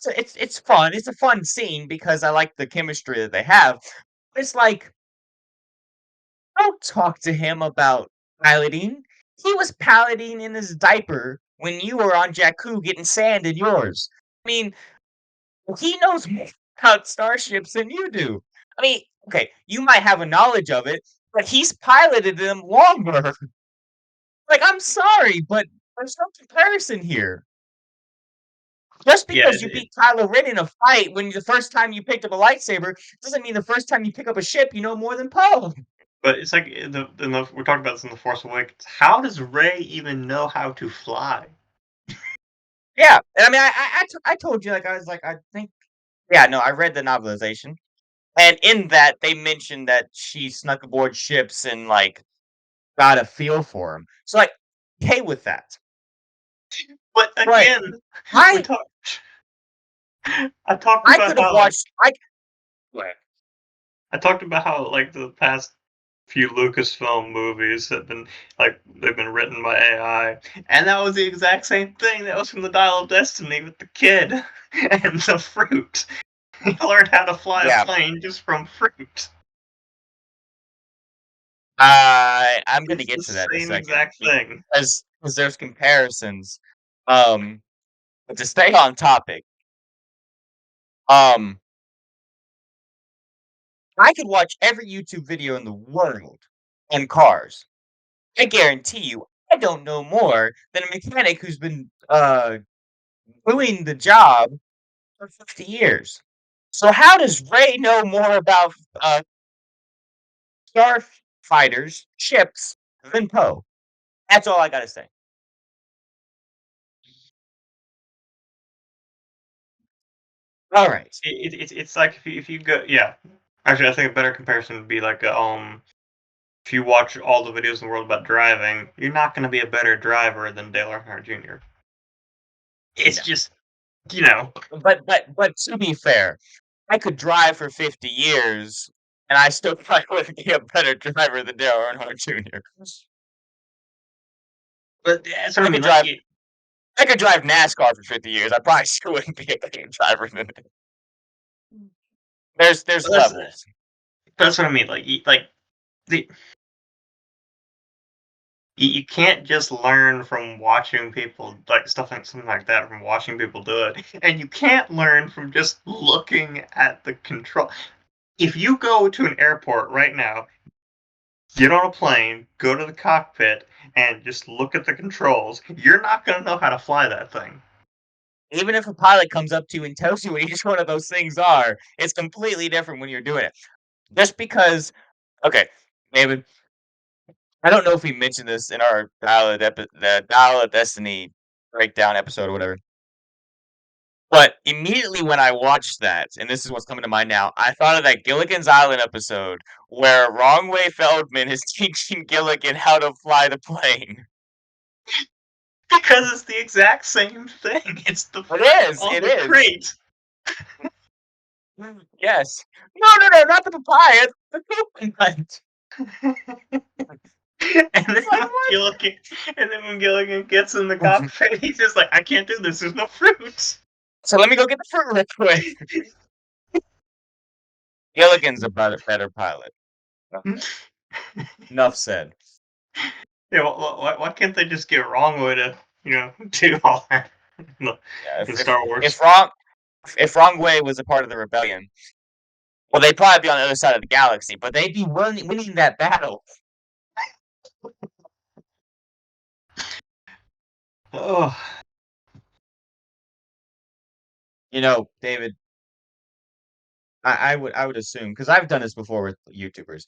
Speaker 2: So it's fun. It's a fun scene because I like the chemistry that they have. It's like, don't talk to him about piloting. He was piloting in his diaper when you were on Jakku getting sand in yours. I mean, he knows more about starships than you do. I mean, okay, you might have a knowledge of it, but he's piloted them longer. Like, I'm sorry, but there's no comparison here. Just
Speaker 1: yeah,
Speaker 2: because you beat Kylo Ren in a fight when the first time you picked up a lightsaber doesn't mean the first time you pick up a ship you know more than Poe.
Speaker 1: but it's like we're talking about this in the Force Awakens. How does Rey even know how to fly?
Speaker 2: Yeah, and I mean, I told you, like, I was like, I think yeah, no, I read the novelization, and in that, they mentioned that she snuck aboard ships and, like, got a feel for him. So, like, okay with that.
Speaker 1: But
Speaker 2: But
Speaker 1: again, we
Speaker 2: I
Speaker 1: talked. I talked
Speaker 2: I
Speaker 1: about
Speaker 2: could have
Speaker 1: how
Speaker 2: watched I Right.
Speaker 1: I talked about how like the past few Lucasfilm movies have been like they've been written by AI, and that was the exact same thing. That was from the Dial of Destiny with the kid and the fruit. He learned how to fly a
Speaker 2: Yeah,
Speaker 1: plane just from fruit.
Speaker 2: I'm gonna
Speaker 1: It's the
Speaker 2: get to that in a
Speaker 1: same
Speaker 2: second
Speaker 1: exact thing.
Speaker 2: because there's comparisons. Um, but to stay on topic, um, I could watch every YouTube video in the world on cars. I guarantee you, I don't know more than a mechanic who's been, doing the job for 50 years. So how does Ray know more about, starfighters, ships, than Poe? That's all I gotta say. Alright.
Speaker 1: It's like if you go yeah. Actually, I think a better comparison would be like if you watch all the videos in the world about driving, you're not going to be a better driver than Dale Earnhardt Jr. It's
Speaker 2: No.
Speaker 1: just you know.
Speaker 2: But to be fair, I could drive for 50 years, and I still probably wouldn't be a better driver than Dale Earnhardt Jr.
Speaker 1: But that's what
Speaker 2: I
Speaker 1: I mean.
Speaker 2: could
Speaker 1: Like
Speaker 2: drive I could drive NASCAR for 50 years, I probably still wouldn't be a better driver than him. There's
Speaker 1: that's
Speaker 2: levels.
Speaker 1: that's what I mean. Like the you can't just learn from watching people like stuff like something like that from watching people do it, and you can't learn from just looking at the control. If you go to an airport right now, get on a plane, go to the cockpit, and just look at the controls, you're not going to know how to fly that thing.
Speaker 2: Even if a pilot comes up to you and tells you what each one of those things are, it's completely different when you're doing it. Just because okay, David, I don't know if we mentioned this in our the Dial of Destiny breakdown episode or whatever. But immediately when I watched that, and this is what's coming to mind now, I thought of that Gilligan's Island episode where Wrongway Feldman is teaching Gilligan how to fly the plane.
Speaker 1: Because it's the exact same thing. It's the
Speaker 2: It
Speaker 1: fruit
Speaker 2: is,
Speaker 1: on
Speaker 2: it
Speaker 1: the
Speaker 2: is.
Speaker 1: crate.
Speaker 2: Yes. No, no, no, not the papaya, the coconut.
Speaker 1: and then
Speaker 2: It's like,
Speaker 1: when
Speaker 2: what?
Speaker 1: Gilligan, and then when Gilligan gets in the cockpit, he's just like, "I can't do this. There's no fruit."
Speaker 2: So let me go get the fruit real quick. Gilligan's a better pilot. Enough said.
Speaker 1: Yeah, why can't they just get wrong with to do all that
Speaker 2: Yeah,
Speaker 1: in Star Wars?
Speaker 2: if Wrongway was a part of the rebellion, well, they'd probably be on the other side of the galaxy, but they'd be winning that battle.
Speaker 1: Oh,
Speaker 2: You know, David, I would assume because I've done this before with YouTubers.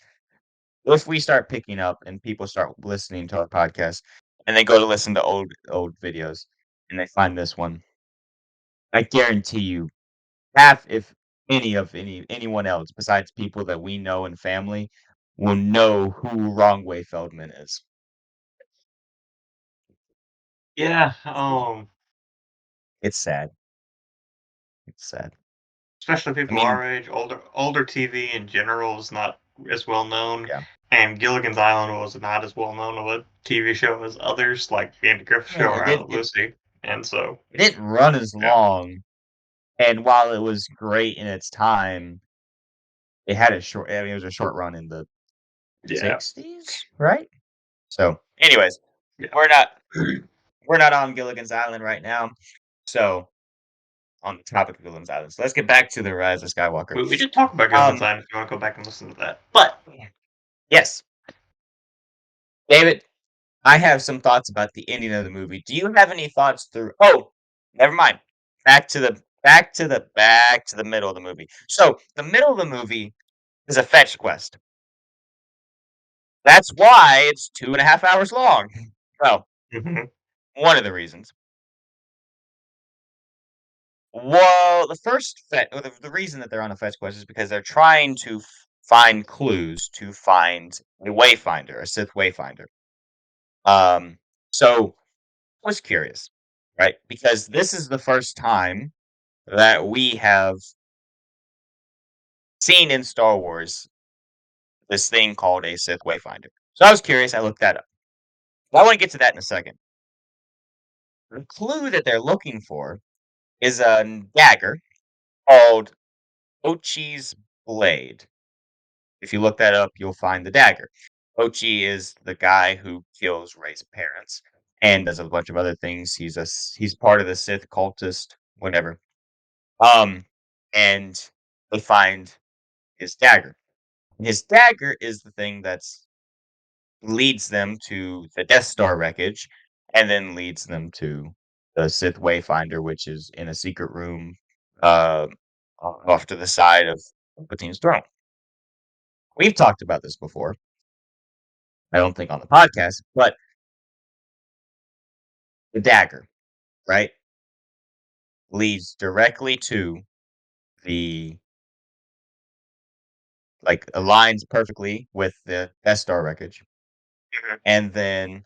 Speaker 2: If we start picking up and people start listening to our podcast and they go to listen to old videos and they find this one, I guarantee you, half if anyone else besides people that we know and family will know who Wrongway Feldman is.
Speaker 1: yeah.
Speaker 2: It's sad. It's sad.
Speaker 1: Especially
Speaker 2: I
Speaker 1: people
Speaker 2: mean,
Speaker 1: our age, older TV in general is not as well known,
Speaker 2: yeah.
Speaker 1: and Gilligan's Island was not as well known of a TV show as others, like the Andy Griffith Show
Speaker 2: Yeah,
Speaker 1: or I Love Lucy. And so,
Speaker 2: it didn't run as
Speaker 1: yeah,
Speaker 2: long, and while it was great in its time, it had a short. I mean, it was a short run in the
Speaker 1: yeah,
Speaker 2: '60s, right? So, anyways,
Speaker 1: yeah.
Speaker 2: we're not we're not on Gilligan's Island right now. So, on the topic of Gilligan's Island, so let's get back to the Rise of Skywalker.
Speaker 1: We did talk about Gilligan's
Speaker 2: Um,
Speaker 1: Island. If you want to go back and listen to that, but
Speaker 2: yes, David, I have some thoughts about the ending of the movie. Do you have any thoughts through? Oh, never mind. Back to the middle of the movie. So the middle of the movie is a fetch quest. That's why it's 2.5 hours long. Well,
Speaker 1: Mhm.
Speaker 2: one of the reasons. Well, the reason that they're on a fetch quest is because they're trying to find clues to find a wayfinder, a Sith wayfinder. Um, so I was curious, right? Because this is the first time that we have seen in Star Wars this thing called a Sith wayfinder. So I was curious. I looked that up. Well, I want to get to that in a second. The clue that they're looking for is a dagger called Ochi's blade. If you look that up, you'll find the dagger. Ochi is the guy who kills Rey's parents and does a bunch of other things. He's part of the Sith cultist, whatever. Um, and they find his dagger. His dagger is the thing that's leads them to the Death Star wreckage, and then leads them to the Sith Wayfinder, which is in a secret room, uh, off to the side of Palpatine's throne. We've talked about this before. I don't think on the podcast, but the dagger, right, leads directly to the aligns perfectly with the Death Star wreckage,
Speaker 1: Mhm.
Speaker 2: and then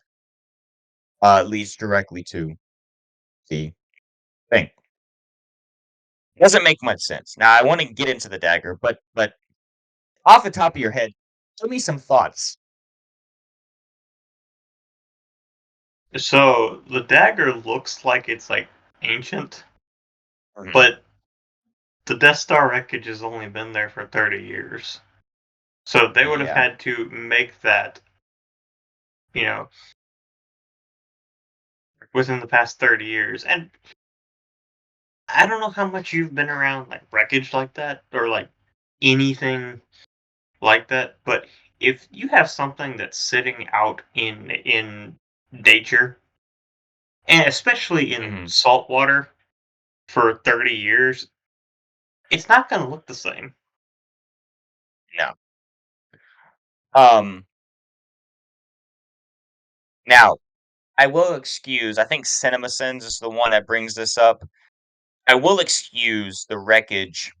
Speaker 2: leads directly to the thing. Doesn't make much sense. Now I want to get into the dagger, but off the top of your head, give me some thoughts.
Speaker 1: So the dagger looks like it's like ancient,
Speaker 2: Mhm.
Speaker 1: but the Death Star wreckage has only been there for 30 years. So they would have
Speaker 2: Yeah,
Speaker 1: had to make that, you know, within the past 30 years. And I don't know how much you've been around like wreckage like that or like anything like that, but if you have something that's sitting out in nature, and especially in
Speaker 2: mhm,
Speaker 1: salt water for 30 years, it's not going to look the same.
Speaker 2: no. Um, Now I will excuse. I think CinemaSins is the one that brings this up. I will excuse the wreckage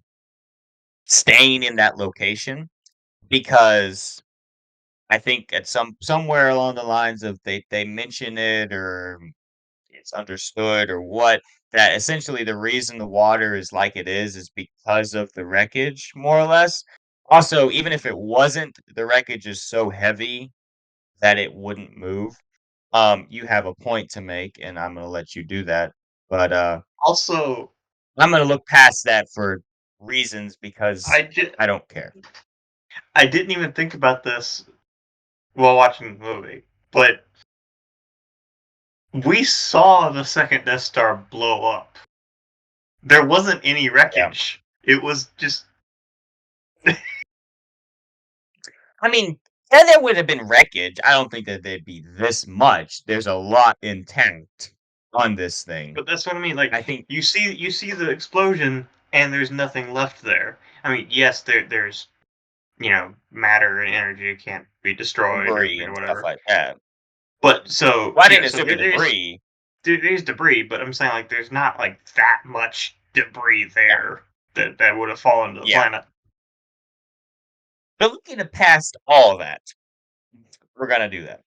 Speaker 2: staying in that location because I think at somewhere along the lines of they mention it or it's understood or what that essentially the reason the water is like it is because of the wreckage, more or less. Also, even if it wasn't, the wreckage is so heavy that it wouldn't move. You have a point to make, and I'm gonna let you do that. But
Speaker 1: Also,
Speaker 2: I'm gonna look past that for reasons because
Speaker 1: I did
Speaker 2: I don't care.
Speaker 1: I didn't even think about this while watching the movie, but we saw the second Death Star blow up. There wasn't any
Speaker 2: Yeah.
Speaker 1: wreckage. It was just
Speaker 2: I mean, yeah, there would have been wreckage. I don't think that there'd be this much. There's a lot intact on this thing.
Speaker 1: but that's what I mean. Like
Speaker 2: I think
Speaker 1: you see the explosion and there's nothing left there. I mean, yes, there's matter and energy can't be destroyed or
Speaker 2: debris and stuff
Speaker 1: whatever.
Speaker 2: like that.
Speaker 1: But so
Speaker 2: Well, I
Speaker 1: yeah,
Speaker 2: didn't
Speaker 1: so
Speaker 2: assume the debris.
Speaker 1: there's debris, but I'm saying like there's not like that much debris
Speaker 2: Yeah,
Speaker 1: there that would have fallen to the
Speaker 2: yeah.
Speaker 1: planet.
Speaker 2: But looking at past all that, we're gonna do that.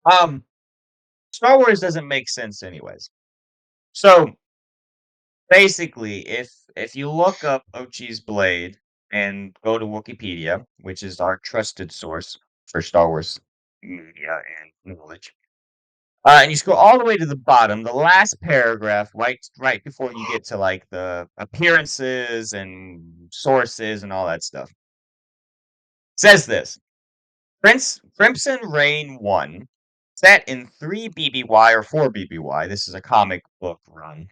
Speaker 2: Um, Star Wars doesn't make sense anyways. So basically, if you look up Ochi's blade and go to Wikipedia, which is our trusted source for Star Wars media and knowledge, and you scroll all the way to the bottom, the last paragraph, right before you get to like the appearances and sources and all that stuff, says this: Prince Crimson Reign 1, set in 3 BBY or 4 BBY. This is a comic book run.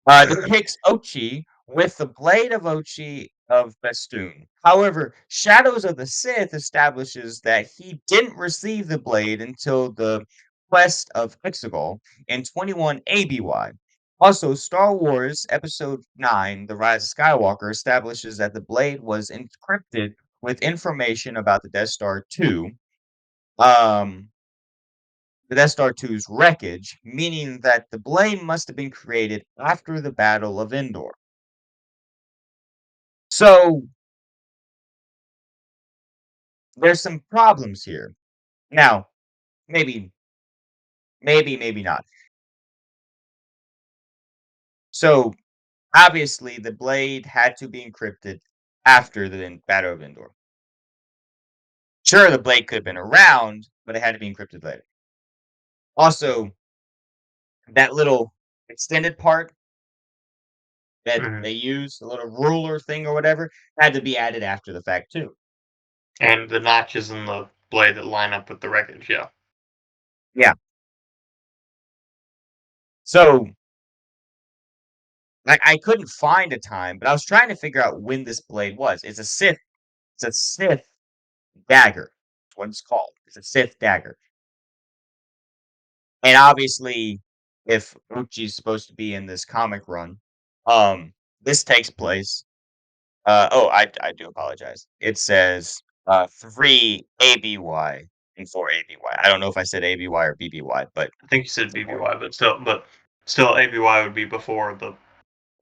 Speaker 2: Depicts Ochi with the blade of Ochi of Festoon. However, Shadows of the Sith establishes that he didn't receive the blade until the Quest of Exegol in 21 ABY. Also, Star Wars Episode 9, The Rise of Skywalker, establishes that the blade was encrypted with information about the Death Star 2, um, the Death Star 2's wreckage, meaning that the blade must have been created after the Battle of Endor. So there's some problems here. Now, maybe, maybe not. So obviously, the blade had to be encrypted after the Battle of Endor. Sure, the blade could have been around, but it had to be encrypted later. Also, that little extended part that
Speaker 1: Mhm.
Speaker 2: they use, the little ruler thing or whatever, had to be added after the fact too.
Speaker 1: And the notches in the blade that line up with the wreckage, yeah.
Speaker 2: Yeah. So like I couldn't find a time, but I was trying to figure out when this blade was. It's a Sith dagger. That's what it's called. It's a Sith dagger. And obviously, if Uchi's supposed to be in this comic run, this takes place. I do apologize. It says 3 ABY and 4 ABY. I don't know if I said ABY or BBY, but
Speaker 1: I think you said BBY, but still ABY would be before the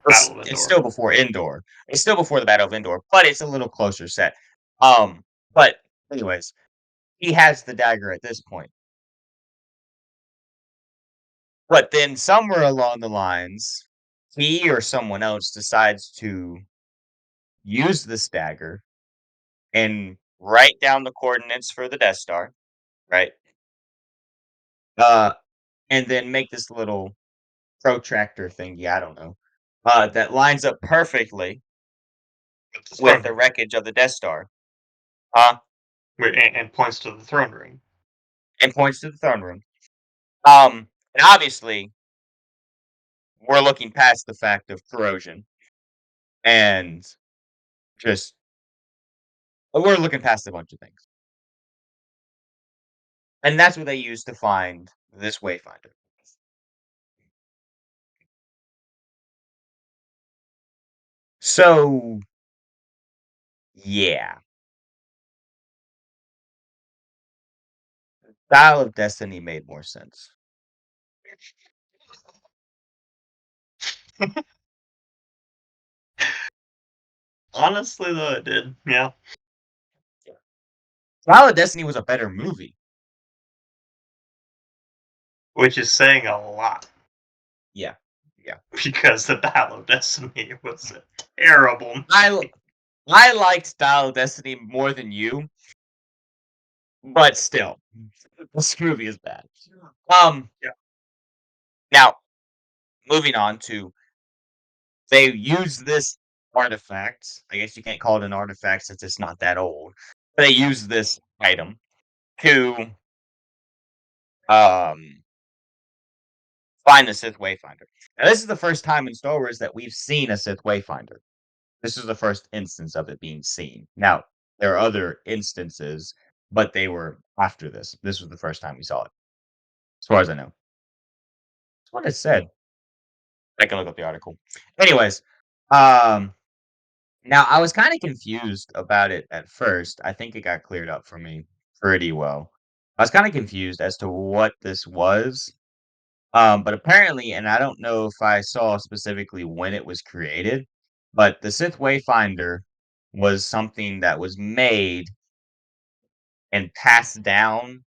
Speaker 2: it's,
Speaker 1: Battle of
Speaker 2: it's
Speaker 1: Endor.
Speaker 2: still before Endor. It's still before the Battle of Endor, but it's a little closer set. Um, but anyways, he has the dagger at this point. But then somewhere along the lines, he or someone else decides to use this dagger and write down the coordinates for the Death Star, right? Uh, and then make this little protractor thingy, I don't know, that lines up perfectly
Speaker 1: With the
Speaker 2: with
Speaker 1: throne
Speaker 2: the
Speaker 1: room.
Speaker 2: wreckage of the Death Star, huh?
Speaker 1: And points to the throne room.
Speaker 2: And points to the throne room. And obviously, we're looking past the fact of corrosion and just we're looking past a bunch of things. And that's what they use to find this wayfinder. So, yeah, Dial of Destiny made more sense.
Speaker 1: Honestly, though, it did. Yeah.
Speaker 2: Dial of Destiny was a better movie.
Speaker 1: Which is saying a lot
Speaker 2: Yeah, yeah.
Speaker 1: because the Battle of Destiny was a terrible
Speaker 2: I
Speaker 1: movie.
Speaker 2: I liked Dial of Destiny more than you, but still, this movie is bad. Um,
Speaker 1: Yeah.
Speaker 2: Now moving on to they use this artifact. I guess you can't call it an artifact since it's not that old. But they use this item to um find the Sith Wayfinder. Now, this is the first time in Star Wars that we've seen a Sith Wayfinder. This is the first instance of it being seen. Now, there are other instances, but they were after this. This was the first time we saw it, as far as I know. That's what it said. I can look up the article. Anyways, um, now I was kind of confused about it at first. I think it got cleared up for me pretty well. I was kind of confused as to what this was. But apparently, and I don't know if I saw specifically when it was created, but the Sith Wayfinder was something that was made and passed down,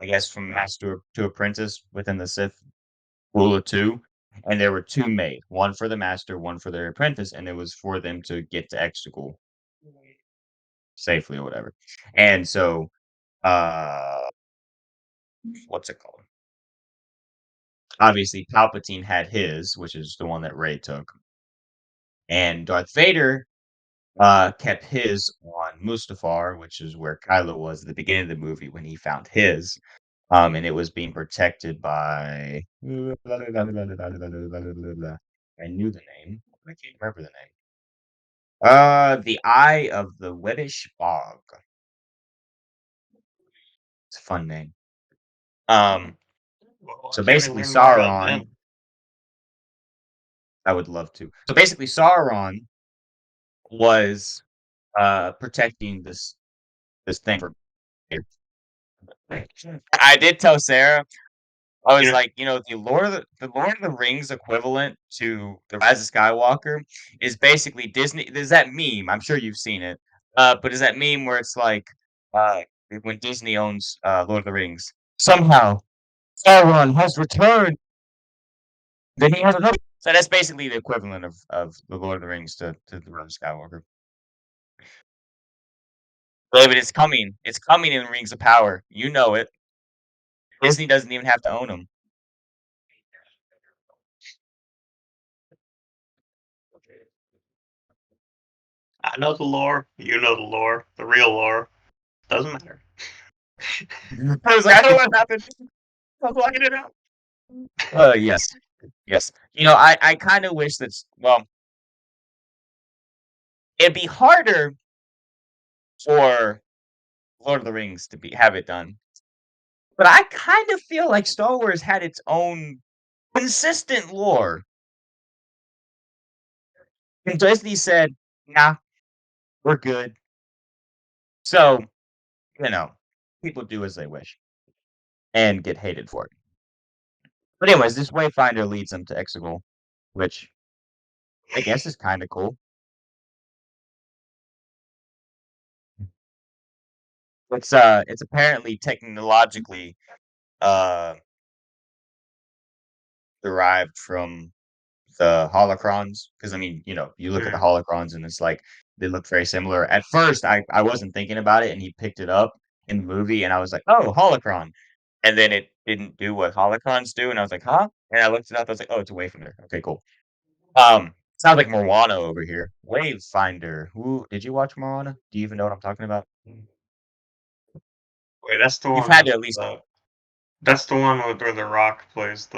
Speaker 2: I guess, from master to apprentice within the Sith rule of two. And there were two made, one for the master, one for their apprentice, and it was for them to get to Exegol safely or whatever. And so, uh, what's it called? Obviously, Palpatine had his, which is the one that Rey took, and Darth Vader kept his on Mustafar, which is where Kylo was at the beginning of the movie when he found his. And it was being protected by. I knew the name. I can't remember the name. The Eye of the Weddish Bog. It's a fun name. Um,
Speaker 1: Well,
Speaker 2: so
Speaker 1: can we
Speaker 2: basically,
Speaker 1: learn more about
Speaker 2: Sauron.
Speaker 1: them?
Speaker 2: I would love to. So basically, Sauron was protecting this thing for. I did tell Sarah I
Speaker 1: You
Speaker 2: was
Speaker 1: know,
Speaker 2: like, the Lord of the Rings equivalent to the Rise of Skywalker is basically Disney. There's that meme. I'm sure you've seen it. But is that meme where it's like, uh, when Disney owns Lord of the Rings, somehow Sauron has returned. Then he has another. So that's basically the equivalent of the Lord of the Rings to the Rise of Skywalker. David, it's coming. It's coming in Rings of Power. You know it. Disney doesn't even have to own them.
Speaker 1: I know the lore. You know the lore. The real lore doesn't matter.
Speaker 2: I was like, I don't know what happened. I'm blocking it out. Yes, yes. I kind of wish well, it'd be harder for Lord of the Rings to be have it done, but I kind of feel like Star Wars had its own consistent lore. And Disney said, "Nah, we're good." So you know, people do as they wish and get hated for it. But anyways, this Wayfinder leads them to Exegol, which I guess is kind of cool. It's apparently technologically uh derived from the holocrons, because I mean, you look at the
Speaker 1: Mm.
Speaker 2: holocrons and it's like they look very similar. At first, I wasn't thinking about it, and he picked it up in the movie, and I was like, "Oh, holocron," and then it didn't do what holocrons do, and I was like, "Huh?" And I looked it up. I was like, "Oh, it's away from there. Okay, cool." Sounds like Moana over here. Wavefinder. Who did you watch Moana? Do you even know what I'm talking about?
Speaker 1: Wait, that's the
Speaker 2: You've
Speaker 1: one
Speaker 2: had
Speaker 1: with
Speaker 2: to at least.
Speaker 1: the. That's the one with where the Rock plays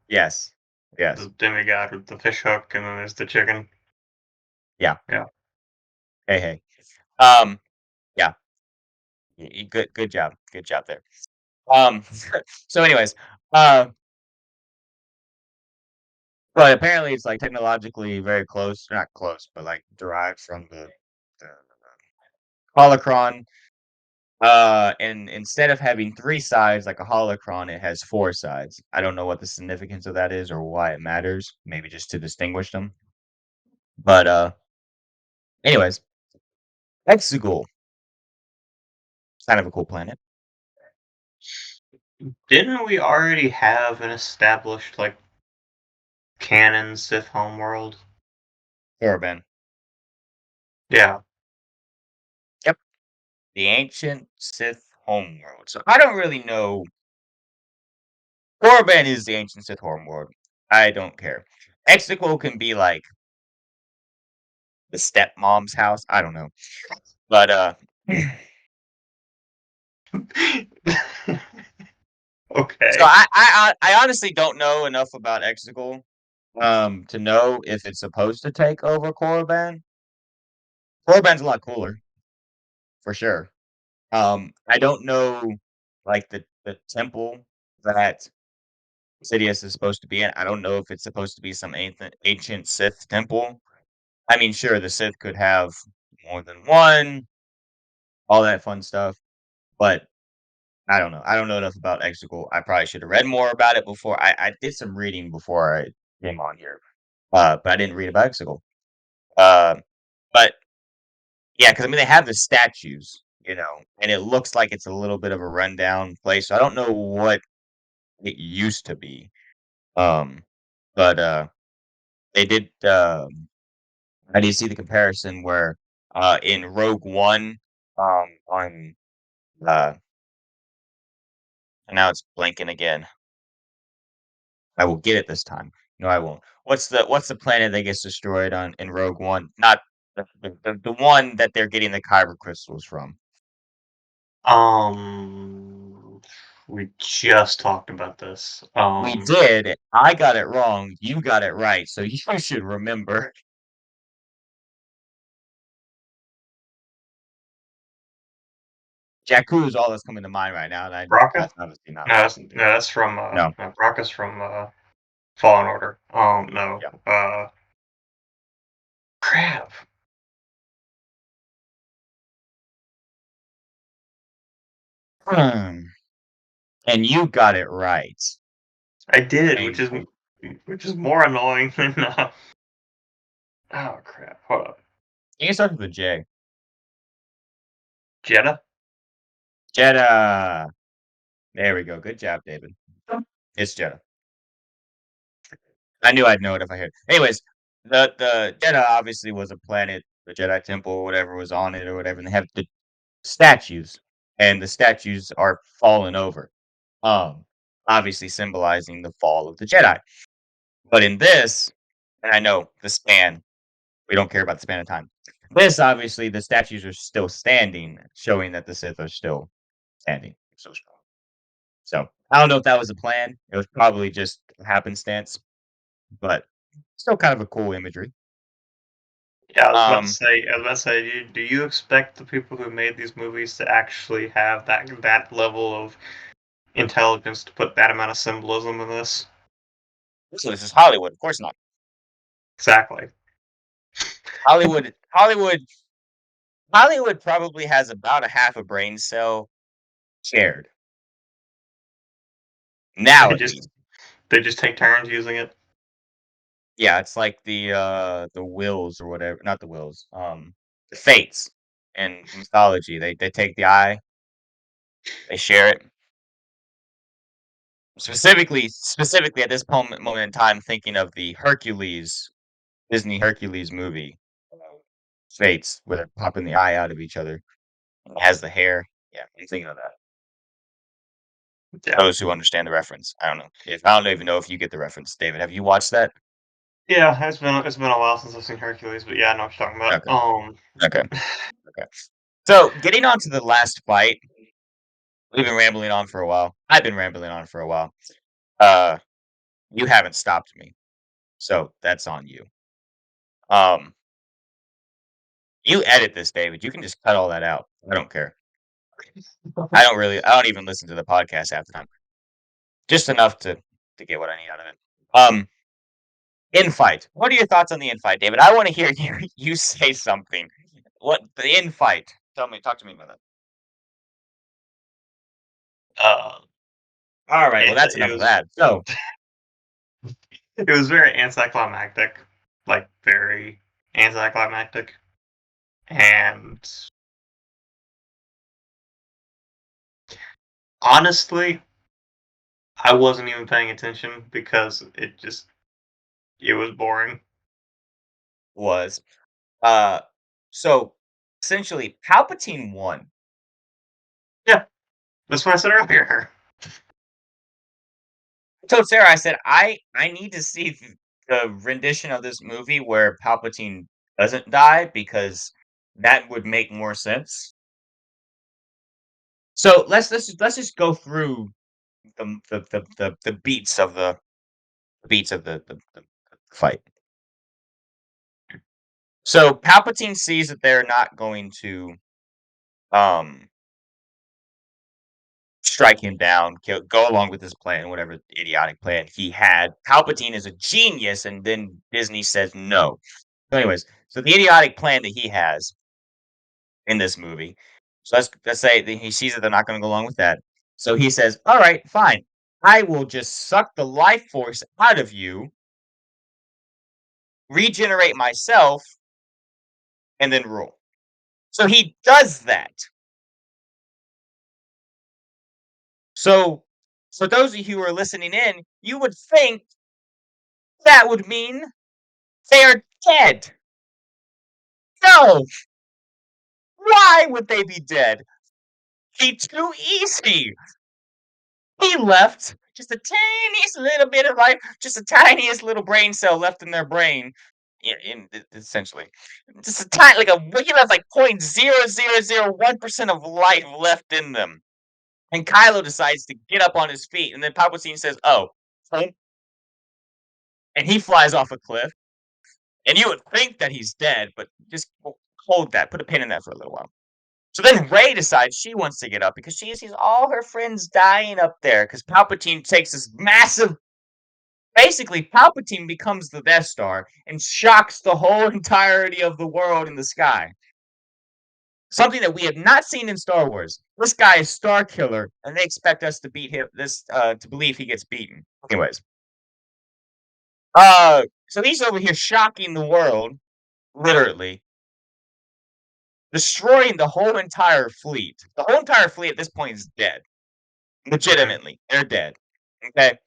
Speaker 2: Yes,
Speaker 1: the
Speaker 2: yes,
Speaker 1: demigod with the fish hook, and then there's the chicken.
Speaker 2: yeah.
Speaker 1: Yeah.
Speaker 2: Hey, hey. Um, yeah. Good job there. Um, so anyways, uh, but apparently it's like technologically very close, not close, but like derived from the holocron. And instead of having three sides like a holocron, it has four sides. I don't know what the significance of that is or why it matters. Maybe just to distinguish them. But anyways, Exegol, kind of a cool planet.
Speaker 1: Didn't we already have an established like canon Sith homeworld?
Speaker 2: Korriban.
Speaker 1: Yeah.
Speaker 2: Yep, the ancient Sith homeworld. So I don't really know. Korriban is the ancient Sith homeworld. I don't care. Exegol can be like the stepmom's house. I don't know. But so
Speaker 1: Okay.
Speaker 2: I honestly don't know enough about Exegol to know if it's supposed to take over Korriban. Korriban's a lot cooler for sure. I don't know like the temple that Sidious is supposed to be in. I don't know if it's supposed to be some ancient Sith temple. I mean, sure, the Sith could have more than one, all that fun stuff, but I don't know. I don't know enough about Exegol. I probably should have read more about it before. I did some reading before I came on here, but I didn't read about Exegol. Uh, but yeah, because I mean they have the statues, and it looks like it's a little bit of a rundown place. So I don't know what it used to be. Um, but they did. I did see the comparison where in Rogue One, on uh, and now it's blanking again. I will get it this time. No, I won't. What's the planet that gets destroyed on in Rogue One? Not the one that they're getting the kyber crystals from.
Speaker 1: Um, we just talked about this.
Speaker 2: We did. I got it wrong. You got it right. So you should remember. Jakku is all that's coming to mind right now, and
Speaker 1: Braca?
Speaker 2: that's obviously not
Speaker 1: No,
Speaker 2: right.
Speaker 1: that's from
Speaker 2: No.
Speaker 1: no, Braca's from Fallen Order. No.
Speaker 2: Yeah.
Speaker 1: Crap.
Speaker 2: Hmm. And you got it right.
Speaker 1: I did,
Speaker 2: Painful.
Speaker 1: which is more annoying than oh crap. Hold up.
Speaker 2: I think it starts with a J.
Speaker 1: Jeddah?
Speaker 2: Jeddah. There we go. Good job, David. It's Jeddah. I knew I'd know it if I heard. Anyways, the Jeddah obviously was a planet, the Jedi Temple, or whatever was on it, or whatever, and they have the statues, and the statues are fallen over. Um, Obviously symbolizing the fall of the Jedi. But in this, and I know the span, we don't care about the span of time. This obviously the statues are still standing, showing that the Sith are still standing. So strong. So I don't know if that was a plan. It was probably just happenstance, but still kind of a cool imagery.
Speaker 1: Yeah,
Speaker 2: Um,
Speaker 1: I was about to say, do you expect the people who made these movies to actually have that level of intelligence to put that amount of symbolism in this?
Speaker 2: so this is Hollywood, of course not.
Speaker 1: Exactly.
Speaker 2: Hollywood, Hollywood probably has about a half a brain cell shared now,
Speaker 1: They
Speaker 2: at
Speaker 1: just
Speaker 2: least.
Speaker 1: they just take turns using it.
Speaker 2: Yeah, it's like the wills or whatever, not the wills, the fates in mythology. They take the eye, they share it. Specifically at this moment in time, thinking of the Hercules Disney Hercules movie, uh, Fates, where they're popping the eye out of each other. And it has the hair. Yeah, I'm thinking of that.
Speaker 1: Yeah.
Speaker 2: Those who understand the reference. I don't even know if you get the reference, David. Have you watched that?
Speaker 1: Yeah, it's been a while since I've seen Hercules, but yeah, I know what you're talking about.
Speaker 2: Okay. Okay. Okay. So getting on to the last fight, we've been rambling on for a while. I've been rambling on for a while. Uh, you haven't stopped me, so that's on you. Um, you edit this, David. You can just cut all that out. I don't care. I don't even listen to the podcast half the time. Just enough to get what I need out of it. Infight. What are your thoughts on the infight, David? I want to hear you say something. What the infight? Talk to me about that.
Speaker 1: uh,
Speaker 2: All right, well
Speaker 1: it,
Speaker 2: that's
Speaker 1: it
Speaker 2: enough of
Speaker 1: was
Speaker 2: that. So,
Speaker 1: it was very anticlimactic, like very anticlimactic, and honestly, I wasn't even paying attention because it was boring.
Speaker 2: was uh so essentially Palpatine won.
Speaker 1: Yeah, that's what I said earlier.
Speaker 2: I told Sarah, I said, I need to see the rendition of this movie where Palpatine doesn't die because that would make more sense. So let's just go through the beats of the fight. So Palpatine sees that they're not going to um strike him down, go along with his plan, whatever idiotic plan he had. Palpatine is a genius, and then Disney says no. So, anyways, so the idiotic plan that he has in this movie. So let's say that he sees that they're not going to go along with that. So he says, "All right, fine. I will just suck the life force out of you, regenerate myself, and then rule." So he does that. So, for those of you who are listening in, you would think that would mean they are dead. No! Why would they be dead? He too easy. He left just a tiniest little bit of life, just the tiniest little brain cell left in their brain. Essentially, just a tiny, like he left like 0.0001% of life left in them. And Kylo decides to get up on his feet, and then Palpatine says, "Oh," and he flies off a cliff. And you would think that he's dead, but just hold that, put a pin in that for a little while. So then Rey decides she wants to get up because she sees all her friends dying up there because Palpatine takes this massive. Basically, Palpatine becomes the Death Star and shocks the whole entirety of the world in the sky. Something that we have not seen in Star Wars. This guy is Star Killer, and they expect us to beat him. To believe he gets beaten. Anyways, so he's over here shocking the world, literally destroying the whole entire fleet. The whole entire fleet at this point is dead.
Speaker 1: Mhm.
Speaker 2: Legitimately, they're dead. Okay,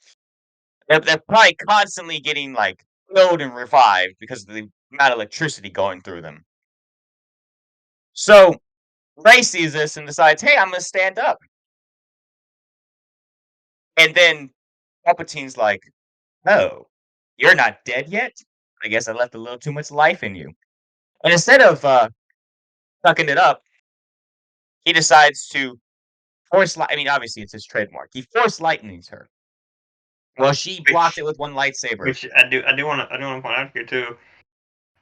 Speaker 2: they're probably constantly getting like killed and revived because of the amount of electricity going through them. So Ray sees this and decides, "Hey, I'm gonna stand up." And then Palpatine's like, "Oh, you're not dead yet? I guess I left a little too much life in you." And instead of sucking it up, he decides to I mean, obviously it's his trademark. He force lightnings her. Well, she blocked it
Speaker 1: Which
Speaker 2: with one lightsaber.
Speaker 1: which I do wanna point out here too.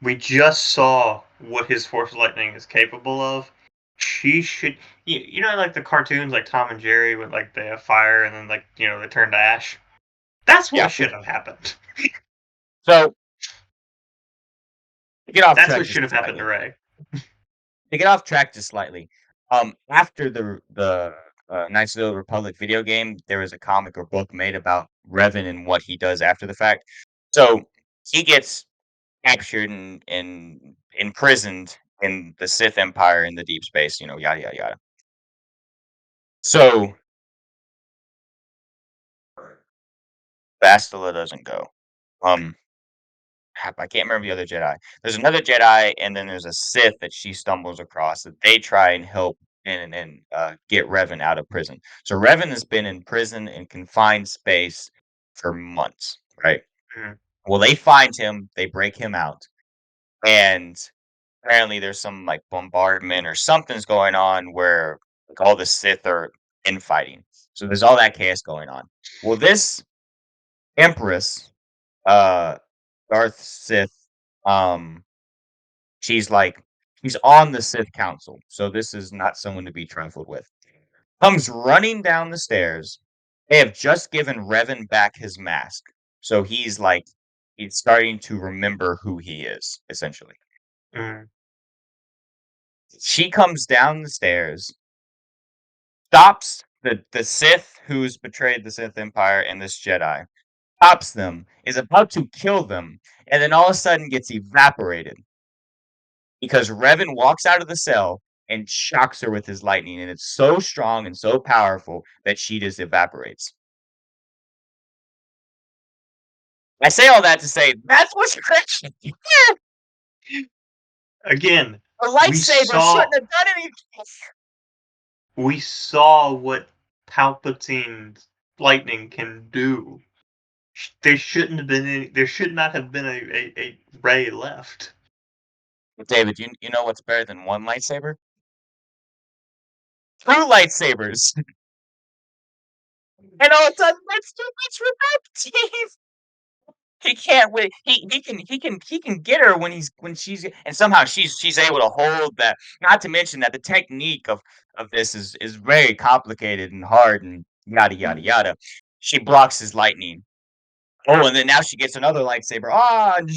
Speaker 1: We just saw what his Force Lightning is capable of. She should, like the cartoons like Tom and Jerry with like they have fire and then like they turn to ash. That's what
Speaker 2: Yeah.
Speaker 1: should have happened.
Speaker 2: So to get off
Speaker 1: That's
Speaker 2: track
Speaker 1: what
Speaker 2: just
Speaker 1: should have happened to
Speaker 2: slightly.
Speaker 1: Ray.
Speaker 2: To get off track just slightly. After the Knights of the Old Republic video game, there was a comic or book made about Revan and what he does after the fact. So he gets captured and imprisoned in the Sith Empire in the deep space, yada yada yada. So Bastila doesn't go. Um, crap, I can't remember the other Jedi. There's another Jedi, and then there's a Sith that she stumbles across that they try and help and get Revan out of prison. So Revan has been in prison in confined space for months, right?
Speaker 1: Mhm.
Speaker 2: Well, they find him, they break him out, and apparently there's some like bombardment or something's going on where like all the Sith are infighting. So there's all that chaos going on. Well, this Empress, uh, Darth Sith, um, she's like she's on the Sith Council, so this is not someone to be trifled with. Comes running down the stairs. They have just given Revan back his mask, so he's starting to remember who he is, essentially.
Speaker 1: Mhm.
Speaker 2: She comes down the stairs, stops the Sith who's betrayed the Sith Empire and this Jedi, stops them, is about to kill them, and then all of a sudden gets evaporated because Revan walks out of the cell and shocks her with his lightning, and it's so strong and so powerful that she just evaporates. I say all that to say that's what's crazy.
Speaker 1: Again,
Speaker 2: The
Speaker 1: we
Speaker 2: lightsaber shouldn't
Speaker 1: saw
Speaker 2: have done anything.
Speaker 1: we saw what Palpatine's lightning can do. There shouldn't have been any. There should not have been a Ray left.
Speaker 2: David, you know what's better than one lightsaber? Two lightsabers. And all of a sudden, that's too much for Palpatine. He can't wait. He can get her when she's and somehow she's able to hold that. Not to mention that the technique of this is very complicated and hard and yada yada yada. She blocks his lightning. Oh, and then now she gets another lightsaber. Ah, and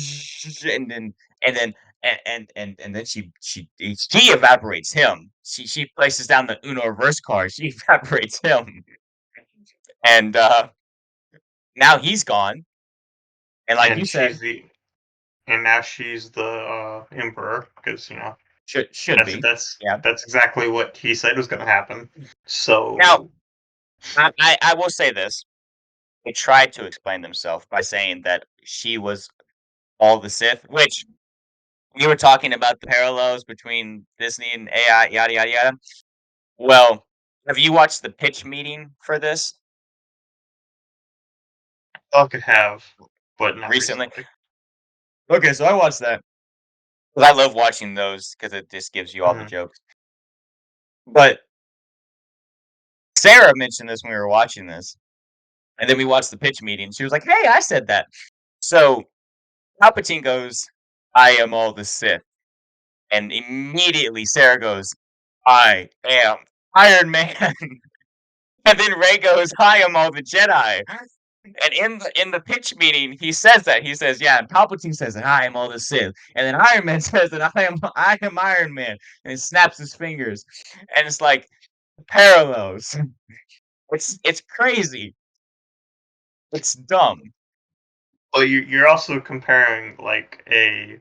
Speaker 2: then and then and then she evaporates him. She places down the Uno reverse card. She evaporates him, and now he's gone. And like you
Speaker 1: And
Speaker 2: said,
Speaker 1: now she's the emperor because
Speaker 2: should
Speaker 1: that's
Speaker 2: be.
Speaker 1: that's
Speaker 2: Yeah.
Speaker 1: that's exactly what he said was going to happen.
Speaker 2: Now,
Speaker 1: So
Speaker 2: I will say this. They tried to explain themselves by saying that she was all the Sith, which you were talking about the parallels between Disney and AI, yada yada yada. Well, have you watched the pitch meeting for this
Speaker 1: I could have, but not
Speaker 2: recently?
Speaker 1: recently.
Speaker 2: Okay, so I watched that. 'Cause I love watching those because it just gives you all the
Speaker 1: Mhm.
Speaker 2: jokes. But Sarah mentioned this when we were watching this, and then we watched the pitch meeting. She was like, "Hey, I said that." So Palpatine goes, "I am all the Sith," and immediately Sarah goes, "I am Iron Man," and then Rey goes, "I am all the Jedi," And in the pitch meeting, he says that. He says, "Yeah," and Palpatine says that, "I am all the Sith." And then Iron Man says that, "I am Iron Man." And he snaps his fingers. And it's like parallels. It's crazy. It's dumb.
Speaker 1: Well, you're also comparing like a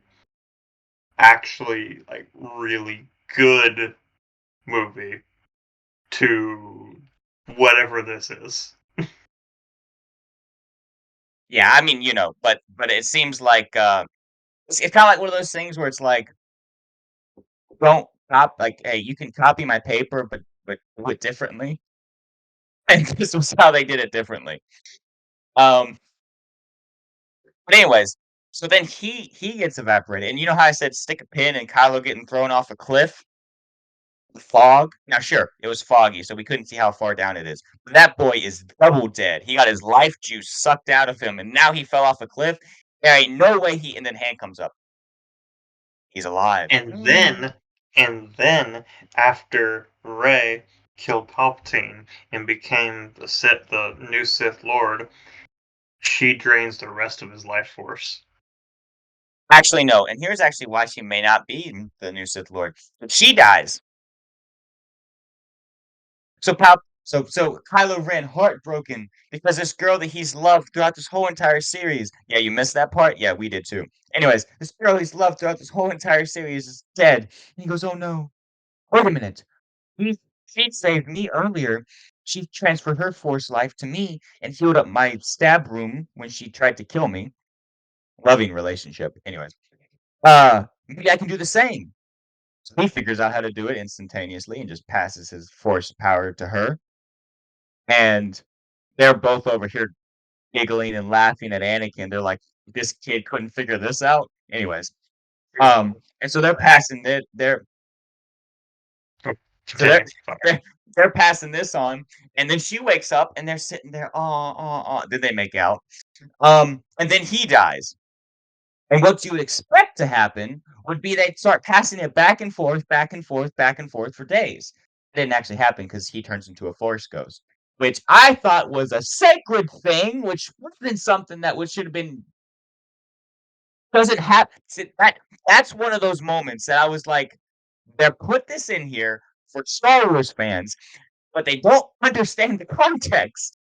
Speaker 1: actually like really good movie to whatever this is.
Speaker 2: Yeah, I mean, but it seems like it's kind of like one of those things where it's like, don't like, hey, you can copy my paper, but do it differently. And this was how they did it differently. Um, but anyways, so then he gets evaporated, and you know how I said stick a pin and Kylo getting thrown off a cliff, the fog. Now, sure, it was foggy, so we couldn't see how far down it is. But that boy is double dead. He got his life juice sucked out of him, and now he fell off a cliff. There ain't no way he. And then hand comes up. He's alive.
Speaker 1: And then and then after Rey killed Palpatine and became the new Sith Lord, she drains the rest of his life force.
Speaker 2: Actually, no. And here's actually why she may not be the new Sith Lord. She dies. So Kylo Ren heartbroken because this girl that he's loved throughout this whole entire series. Yeah, you missed that part? Yeah, we did too. Anyways, this girl he's loved throughout this whole entire series is dead. And he goes, "Oh no. Wait a minute. He she saved me earlier. She transferred her force life to me and healed up my stab wound when she tried to kill me." Loving relationship. Anyways. Maybe I can do the same. So he figures out how to do it instantaneously and just passes his force power to her. And they're both over here giggling and laughing at Anakin. They're like, "This kid couldn't figure this out." Anyways, and so they're passing it.
Speaker 1: Oh,
Speaker 2: So they're
Speaker 1: continue. Sorry.
Speaker 2: they're they're passing this on, and then she wakes up and they're sitting there. Oh. Then they make out. And then he dies. And what you would expect to happen would be they'd start passing it back and forth, back and forth, back and forth for days. It didn't actually happen because he turns into a force ghost, which I thought was a sacred thing, which would have been something that would should have been doesn't have that's one of those moments that I was like, they put this in here for Star Wars fans, but they don't understand the context.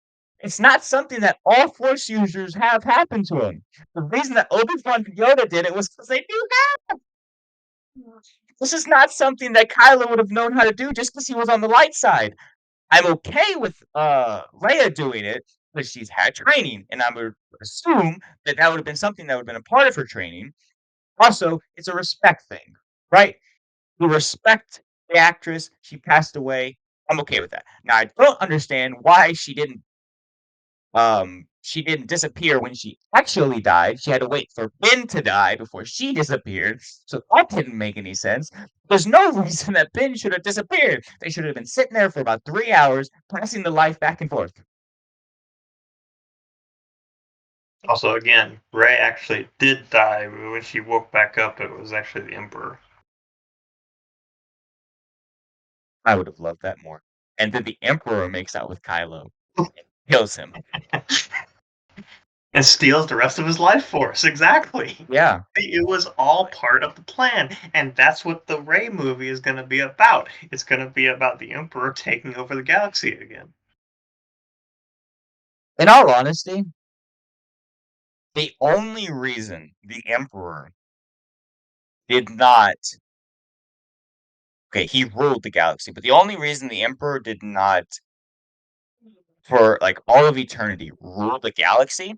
Speaker 2: It's not something that all Force users have happen to them. The reason that Obi-Wan and Yoda did it was because they knew this is not something that Kylo would have known how to do just because he was on the light side. I'm okay with Leia doing it because she's had training, and I would assume that that would have been something that would have been a part of her training. Also, it's a respect thing, right? You respect the actress. She passed away. I'm okay with that. Now, I don't understand why she didn't disappear when she actually died. She had to wait for Ben to die before she disappeared. So that didn't make any sense. There's no reason that Ben should have disappeared. They should have been sitting there for about 3 hours, passing the life back and forth.
Speaker 1: Also, again, Rey actually did die, but when she woke back up, it was actually the Emperor.
Speaker 2: I would have loved that more. And then the Emperor makes out with Kylo, kills him.
Speaker 1: And steals the rest of his life force. Exactly.
Speaker 2: Yeah.
Speaker 1: It was all part of the plan, and that's what the Rey movie is going to be about. It's going to be about the Emperor taking over the galaxy again.
Speaker 2: In all honesty, the only reason the Emperor did not okay, he ruled the galaxy, but the only reason the Emperor did not, for like all of eternity, rule the galaxy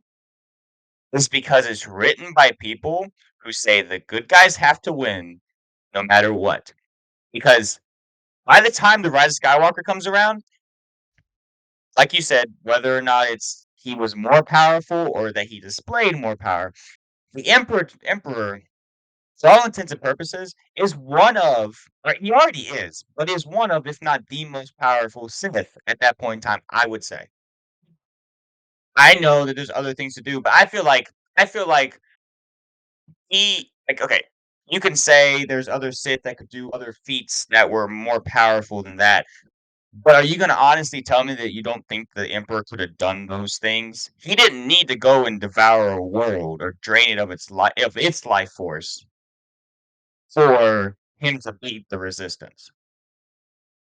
Speaker 2: is because it's written by people who say the good guys have to win no matter what. Because by the time the Rise of Skywalker comes around, like you said, whether or not it's he was more powerful or that he displayed more power, the Emperor, for all intents and purposes, is one of, or he already is, but is one of, if not the most powerful Sith at that point in time, I would say. I know that there's other things to do, but I feel like he like okay, you can say there's other Sith that could do other feats that were more powerful than that. But are you gonna honestly tell me that you don't think the Emperor could have done those things? He didn't need to go and devour a world or drain it of its life force for him to beat the resistance.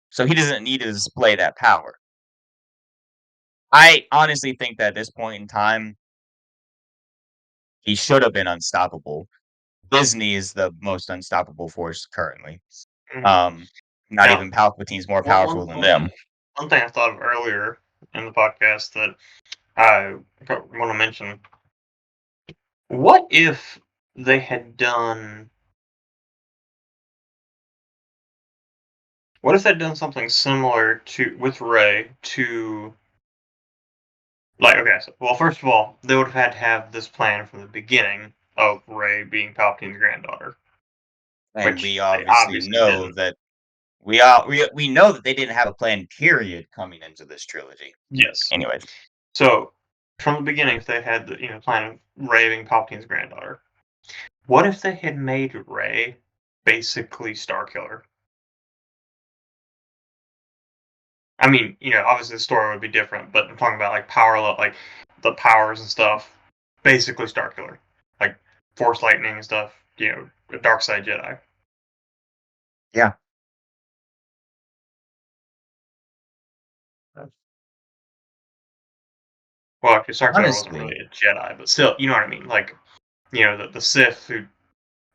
Speaker 2: So he doesn't need to display that power. I honestly think that at this point in time, he should have been unstoppable. Disney is the most unstoppable force currently.
Speaker 1: Mhm.
Speaker 2: Um, Not
Speaker 1: Now,
Speaker 2: even Palpatine's more
Speaker 1: one, one,
Speaker 2: powerful than
Speaker 1: one thing,
Speaker 2: them.
Speaker 1: one thing I thought of earlier in the podcast that I want to mention: what if they had done? What if they'd done something similar to with Ray to like? Okay, so, well, first of all, they would have had to have this plan from the beginning of Ray being Palpatine's granddaughter,
Speaker 2: And
Speaker 1: which
Speaker 2: we
Speaker 1: they
Speaker 2: obviously
Speaker 1: obviously
Speaker 2: know
Speaker 1: didn't.
Speaker 2: that we know that they didn't have a plan, period, coming into this trilogy.
Speaker 1: Yes.
Speaker 2: Anyways,
Speaker 1: So from the beginning, if they had the plan of Ray being Palpatine's granddaughter, what if they had made Ray basically Starkiller? I mean, obviously the story would be different, but I'm talking about like like the powers and stuff. Basically Starkiller, like Force lightning and stuff. A dark side Jedi.
Speaker 2: yeah,
Speaker 1: Well, actually, Starkiller wasn't
Speaker 2: honestly,
Speaker 1: really a Jedi, but still, you know what I mean. Like, the Sith who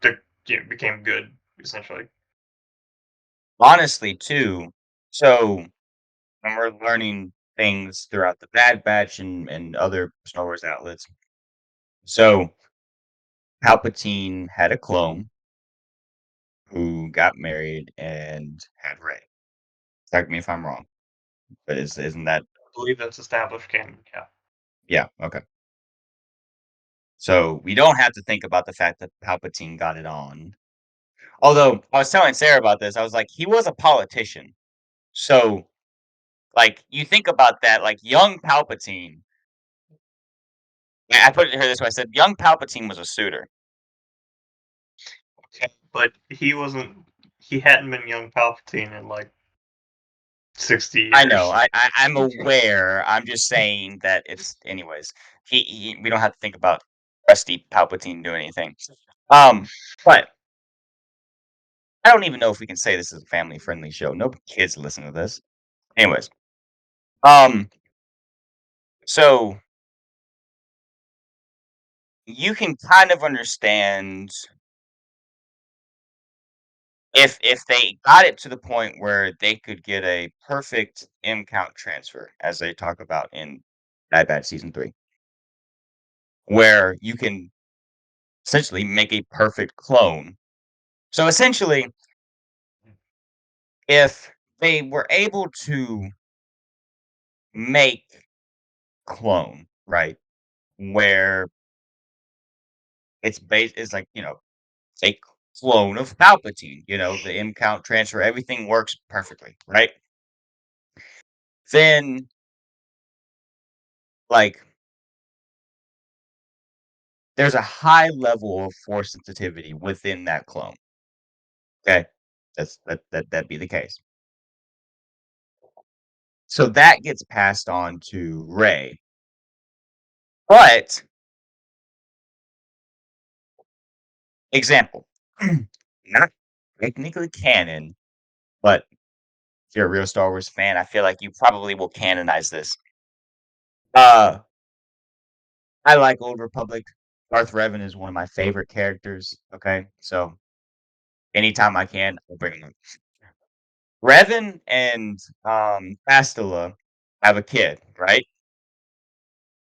Speaker 1: the, became good essentially.
Speaker 2: honestly too. So when we're learning things throughout the Bad Batch and other Star Wars outlets, so Palpatine had a clone who got married and had Rey. Correct me if I'm wrong, but isn't that
Speaker 1: I believe that's established canon. Yeah.
Speaker 2: yeah? Okay. So we don't have to think about the fact that Palpatine got it on. Although I was telling Sarah about this, I was like, he was a politician. So, like, you think about that, like young Palpatine. I put it here this way: I said, young Palpatine was a suitor.
Speaker 1: Okay. But he wasn't. He hadn't been young Palpatine in like 60
Speaker 2: I know.
Speaker 1: years.
Speaker 2: I'm aware. I'm just saying that it's, anyways. We don't have to think about Rusty Palpatine doing anything. Um, but I don't even know if we can say this is a family friendly show. No kids listen to this. Anyways, um, so you can kind of understand if they got it to the point where they could get a perfect M count transfer, as they talk about in Bad Batch season 3, where you can essentially make a perfect clone. So essentially, if they were able to make clone, right, where it's like, a clone of Palpatine, the M count transfer, everything works perfectly, right? Then, like, there's a high level of force sensitivity within that clone. Okay. That'd be the case. So that gets passed on to Ray. But example, not technically canon, but if you're a real Star Wars fan, I feel like you probably will canonize this. Uh I like Old Republic. Darth Revan is one of my favorite characters. Okay. So anytime I can, I'll bring him up. Revan and Astila have a kid, right?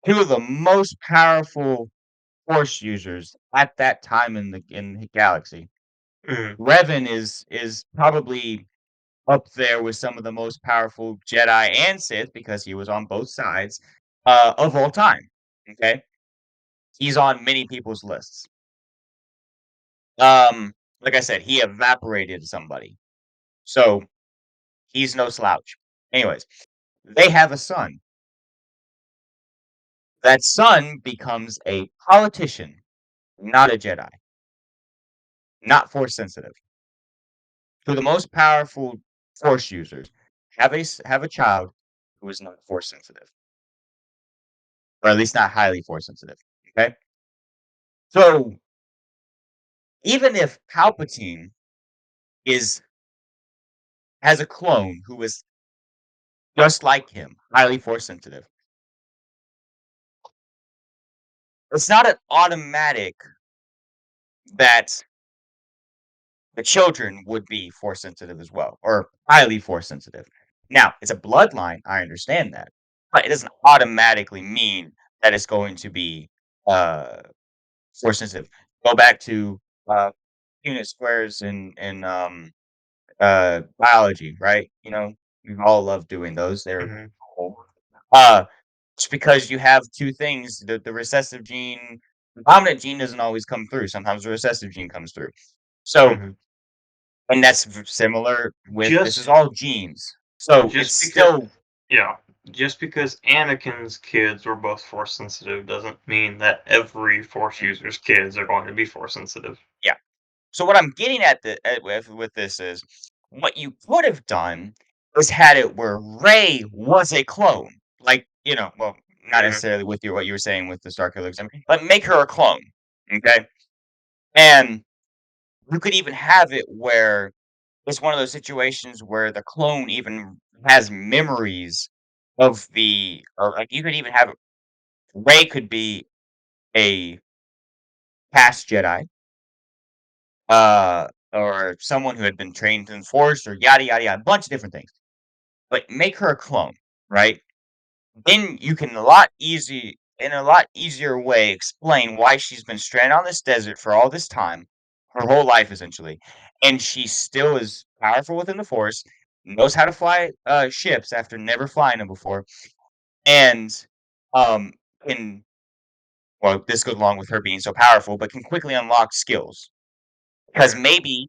Speaker 2: Two of the most powerful Force users at that time in the galaxy.
Speaker 1: Mhm.
Speaker 2: Revan is probably up there with some of the most powerful Jedi and Sith because he was on both sides of all time. Okay, he's on many people's lists. Like I said, he evaporated somebody, so he's no slouch. Anyways, they have a son. That son becomes a politician, not a Jedi, not force sensitive. To the most powerful force users, have a child who is not force sensitive, or at least not highly force sensitive. Okay, so even if Palpatine is has a clone who is just like him, highly force sensitive, it's not an automatic that the children would be force sensitive as well, or highly force sensitive. Now, it's a bloodline, I understand that, but it doesn't automatically mean that it's going to be uh, force sensitive. Go back to uh, unit squares in biology, right? You know, we all love doing those. They're
Speaker 1: Hmm.
Speaker 2: cool. Uh, just because you have two things, the recessive gene, the dominant gene doesn't always come through. Sometimes the recessive gene comes through. So
Speaker 1: Hmm.
Speaker 2: and that's similar with this is
Speaker 1: Just
Speaker 2: all genes. So it's
Speaker 1: just because,
Speaker 2: still
Speaker 1: yeah, just because Anakin's kids were both force sensitive doesn't mean that every force
Speaker 2: mm,
Speaker 1: user's kids are going to be force sensitive.
Speaker 2: yeah. So what I'm getting with this is what you could have done is had it where Ray was a clone. Like, well, not
Speaker 1: Hmm.
Speaker 2: necessarily with what you were saying with the Starkiller example, but make her a clone. Okay. And you could even have it where it's one of those situations where the clone even has memories of or like you could even have Ray could be a past Jedi, or someone who had been trained in the Force, or yada yada yada, a bunch of different things. But make her a clone, right? Then you can in a lot easier way, explain why she's been stranded on this desert for all this time, her whole life essentially, and she still is powerful within the Force, knows how to fly ships after never flying them before, and um, can well, this goes along with her being so powerful, but can quickly unlock skills. Because
Speaker 1: Hmm.
Speaker 2: maybe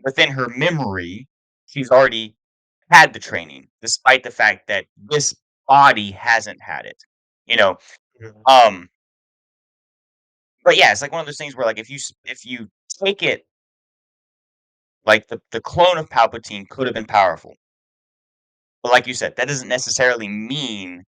Speaker 2: within her memory, she's already had the training, despite the fact that this body hasn't had it. You know,
Speaker 1: Hmm.
Speaker 2: um, but yeah, it's like one of those things where like if you take it like the clone of Palpatine could have been powerful. But like you said, that doesn't necessarily mean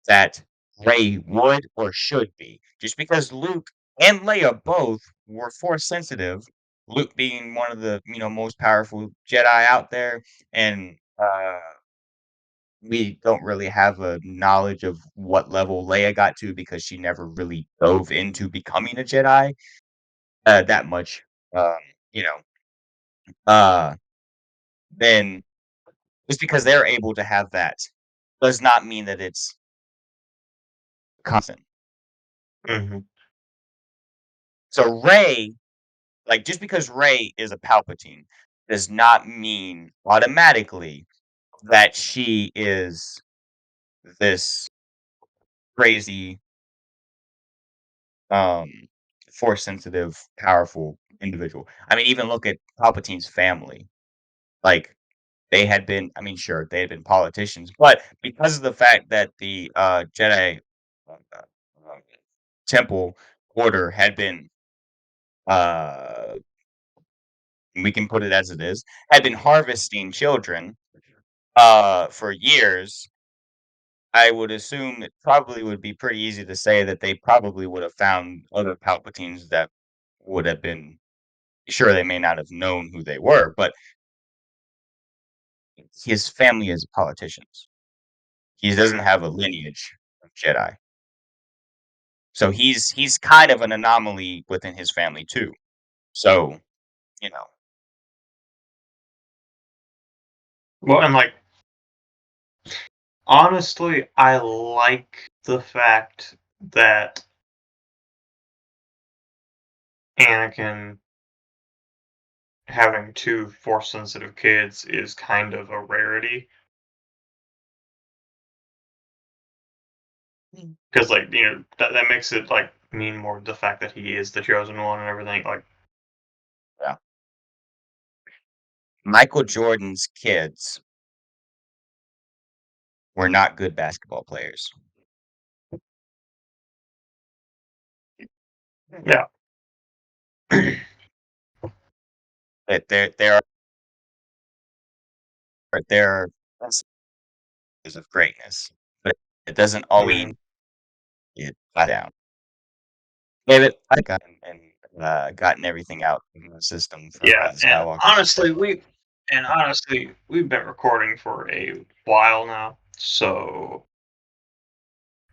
Speaker 2: that Rey would or should be. Just because Luke and Leia both were force sensitive, Luke being one of the most powerful Jedi out there, and we don't really have a knowledge of what level Leia got to because she never really dove into becoming a Jedi that much. Um, you know, uh, then just because they're able to have that does not mean that it's constant.
Speaker 1: Hmm.
Speaker 2: So Rey Like, just because Rey is a Palpatine does not mean automatically that she is this crazy, um, force sensitive, powerful individual. I mean, even look at Palpatine's family. Like, they had been, I mean, sure, they had been politicians, but because of the fact that the Jedi uh, uh, uh, Temple order had been, uh, we can put it as it is, had been harvesting children for years, I would assume it probably would be pretty easy to say that they probably would have found other Palpatines that would have been sure they may not have known who they were, but his family is politicians. He doesn't
Speaker 1: Hmm.
Speaker 2: have a lineage of Jedi. So he's kind of an anomaly within his family too. So, you know,
Speaker 1: Well, and like honestly, I like the fact that Anakin having two force sensitive kids is kind of a rarity.
Speaker 2: Mm.
Speaker 1: Because like that makes it like mean more the fact that he is the chosen one and everything. Like
Speaker 2: Yeah. Michael Jordan's kids were not good basketball players.
Speaker 1: yeah.
Speaker 2: That they're of greatness, but it doesn't
Speaker 1: I
Speaker 2: always
Speaker 1: mean,
Speaker 2: get down. David, I got gotten everything out in the system for
Speaker 1: yeah,
Speaker 2: Rise of
Speaker 1: and
Speaker 2: Skywalker.
Speaker 1: honestly, we've been recording for a while now. So,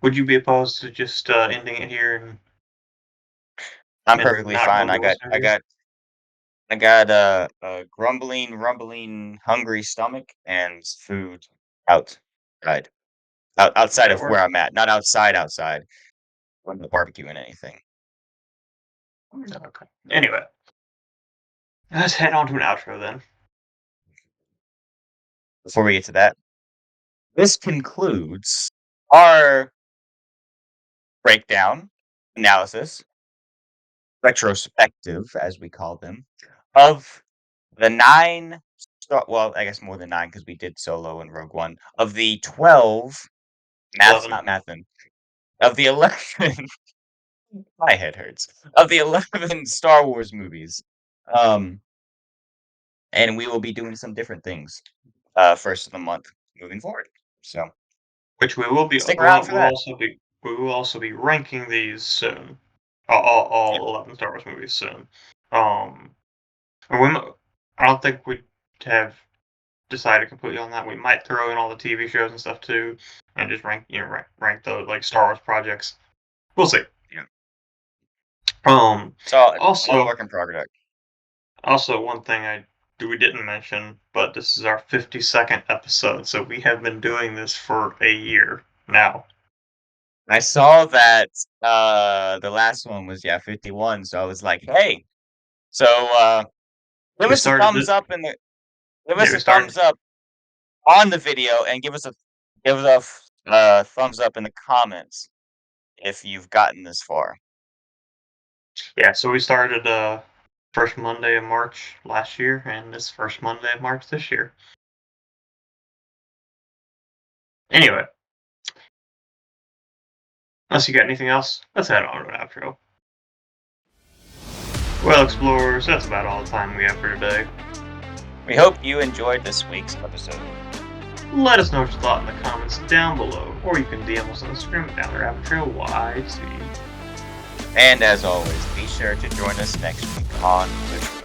Speaker 1: would you be opposed to just ending it here
Speaker 2: I'm
Speaker 1: and
Speaker 2: perfectly
Speaker 1: not
Speaker 2: fine.
Speaker 1: going to listener reviews?
Speaker 2: I got a grumbling, rumbling, hungry stomach and food outside. Outside
Speaker 1: That
Speaker 2: of where
Speaker 1: works.
Speaker 2: I'm at, not outside. I'm not barbecuing anything.
Speaker 1: Okay. Anyway, let's head on to an outro then.
Speaker 2: Before we get to that, this concludes our breakdown, analysis, retrospective, as we call them, of the well, I guess more than 9 because we did Solo and Rogue One, of the 12, math's
Speaker 1: 11.
Speaker 2: not mathin', of the 11, my head hurts, of the 11 Star Wars movies. Um, and we will be doing some different things, first of the month moving forward. So
Speaker 1: Which we will be
Speaker 2: stick around for that.
Speaker 1: we will also be ranking these soon.
Speaker 2: Yeah,
Speaker 1: All 11 Star Wars movies soon. And I don't think we have decided completely on that. We might throw in all the TV shows and stuff too, and just rank the like Star Wars projects. We'll see.
Speaker 2: yeah.
Speaker 1: Um,
Speaker 2: It's all a
Speaker 1: also
Speaker 2: work in progress.
Speaker 1: one thing we didn't mention, but this is our 52nd episode, so we have been doing this for a year now.
Speaker 2: I saw that the last one was 51, so I was like, hey, so give
Speaker 1: We
Speaker 2: us a
Speaker 1: started
Speaker 2: thumbs
Speaker 1: it.
Speaker 2: up in the give
Speaker 1: Yeah,
Speaker 2: us
Speaker 1: we
Speaker 2: a
Speaker 1: started.
Speaker 2: thumbs up on the video and give us a thumbs up in the comments if you've gotten this far.
Speaker 1: Yeah, so we started first Monday of March last year, and this first Monday of March this year. Anyway, unless you got anything else, let's head on to an outro. Well, explorers, that's about all the time we have for today.
Speaker 2: We hope you enjoyed this week's episode.
Speaker 1: Let us know what you thought in the comments down below, or you can DM us on Instagram down the rabbit trail YT.
Speaker 2: And as always, be sure to join us next week on Twitch.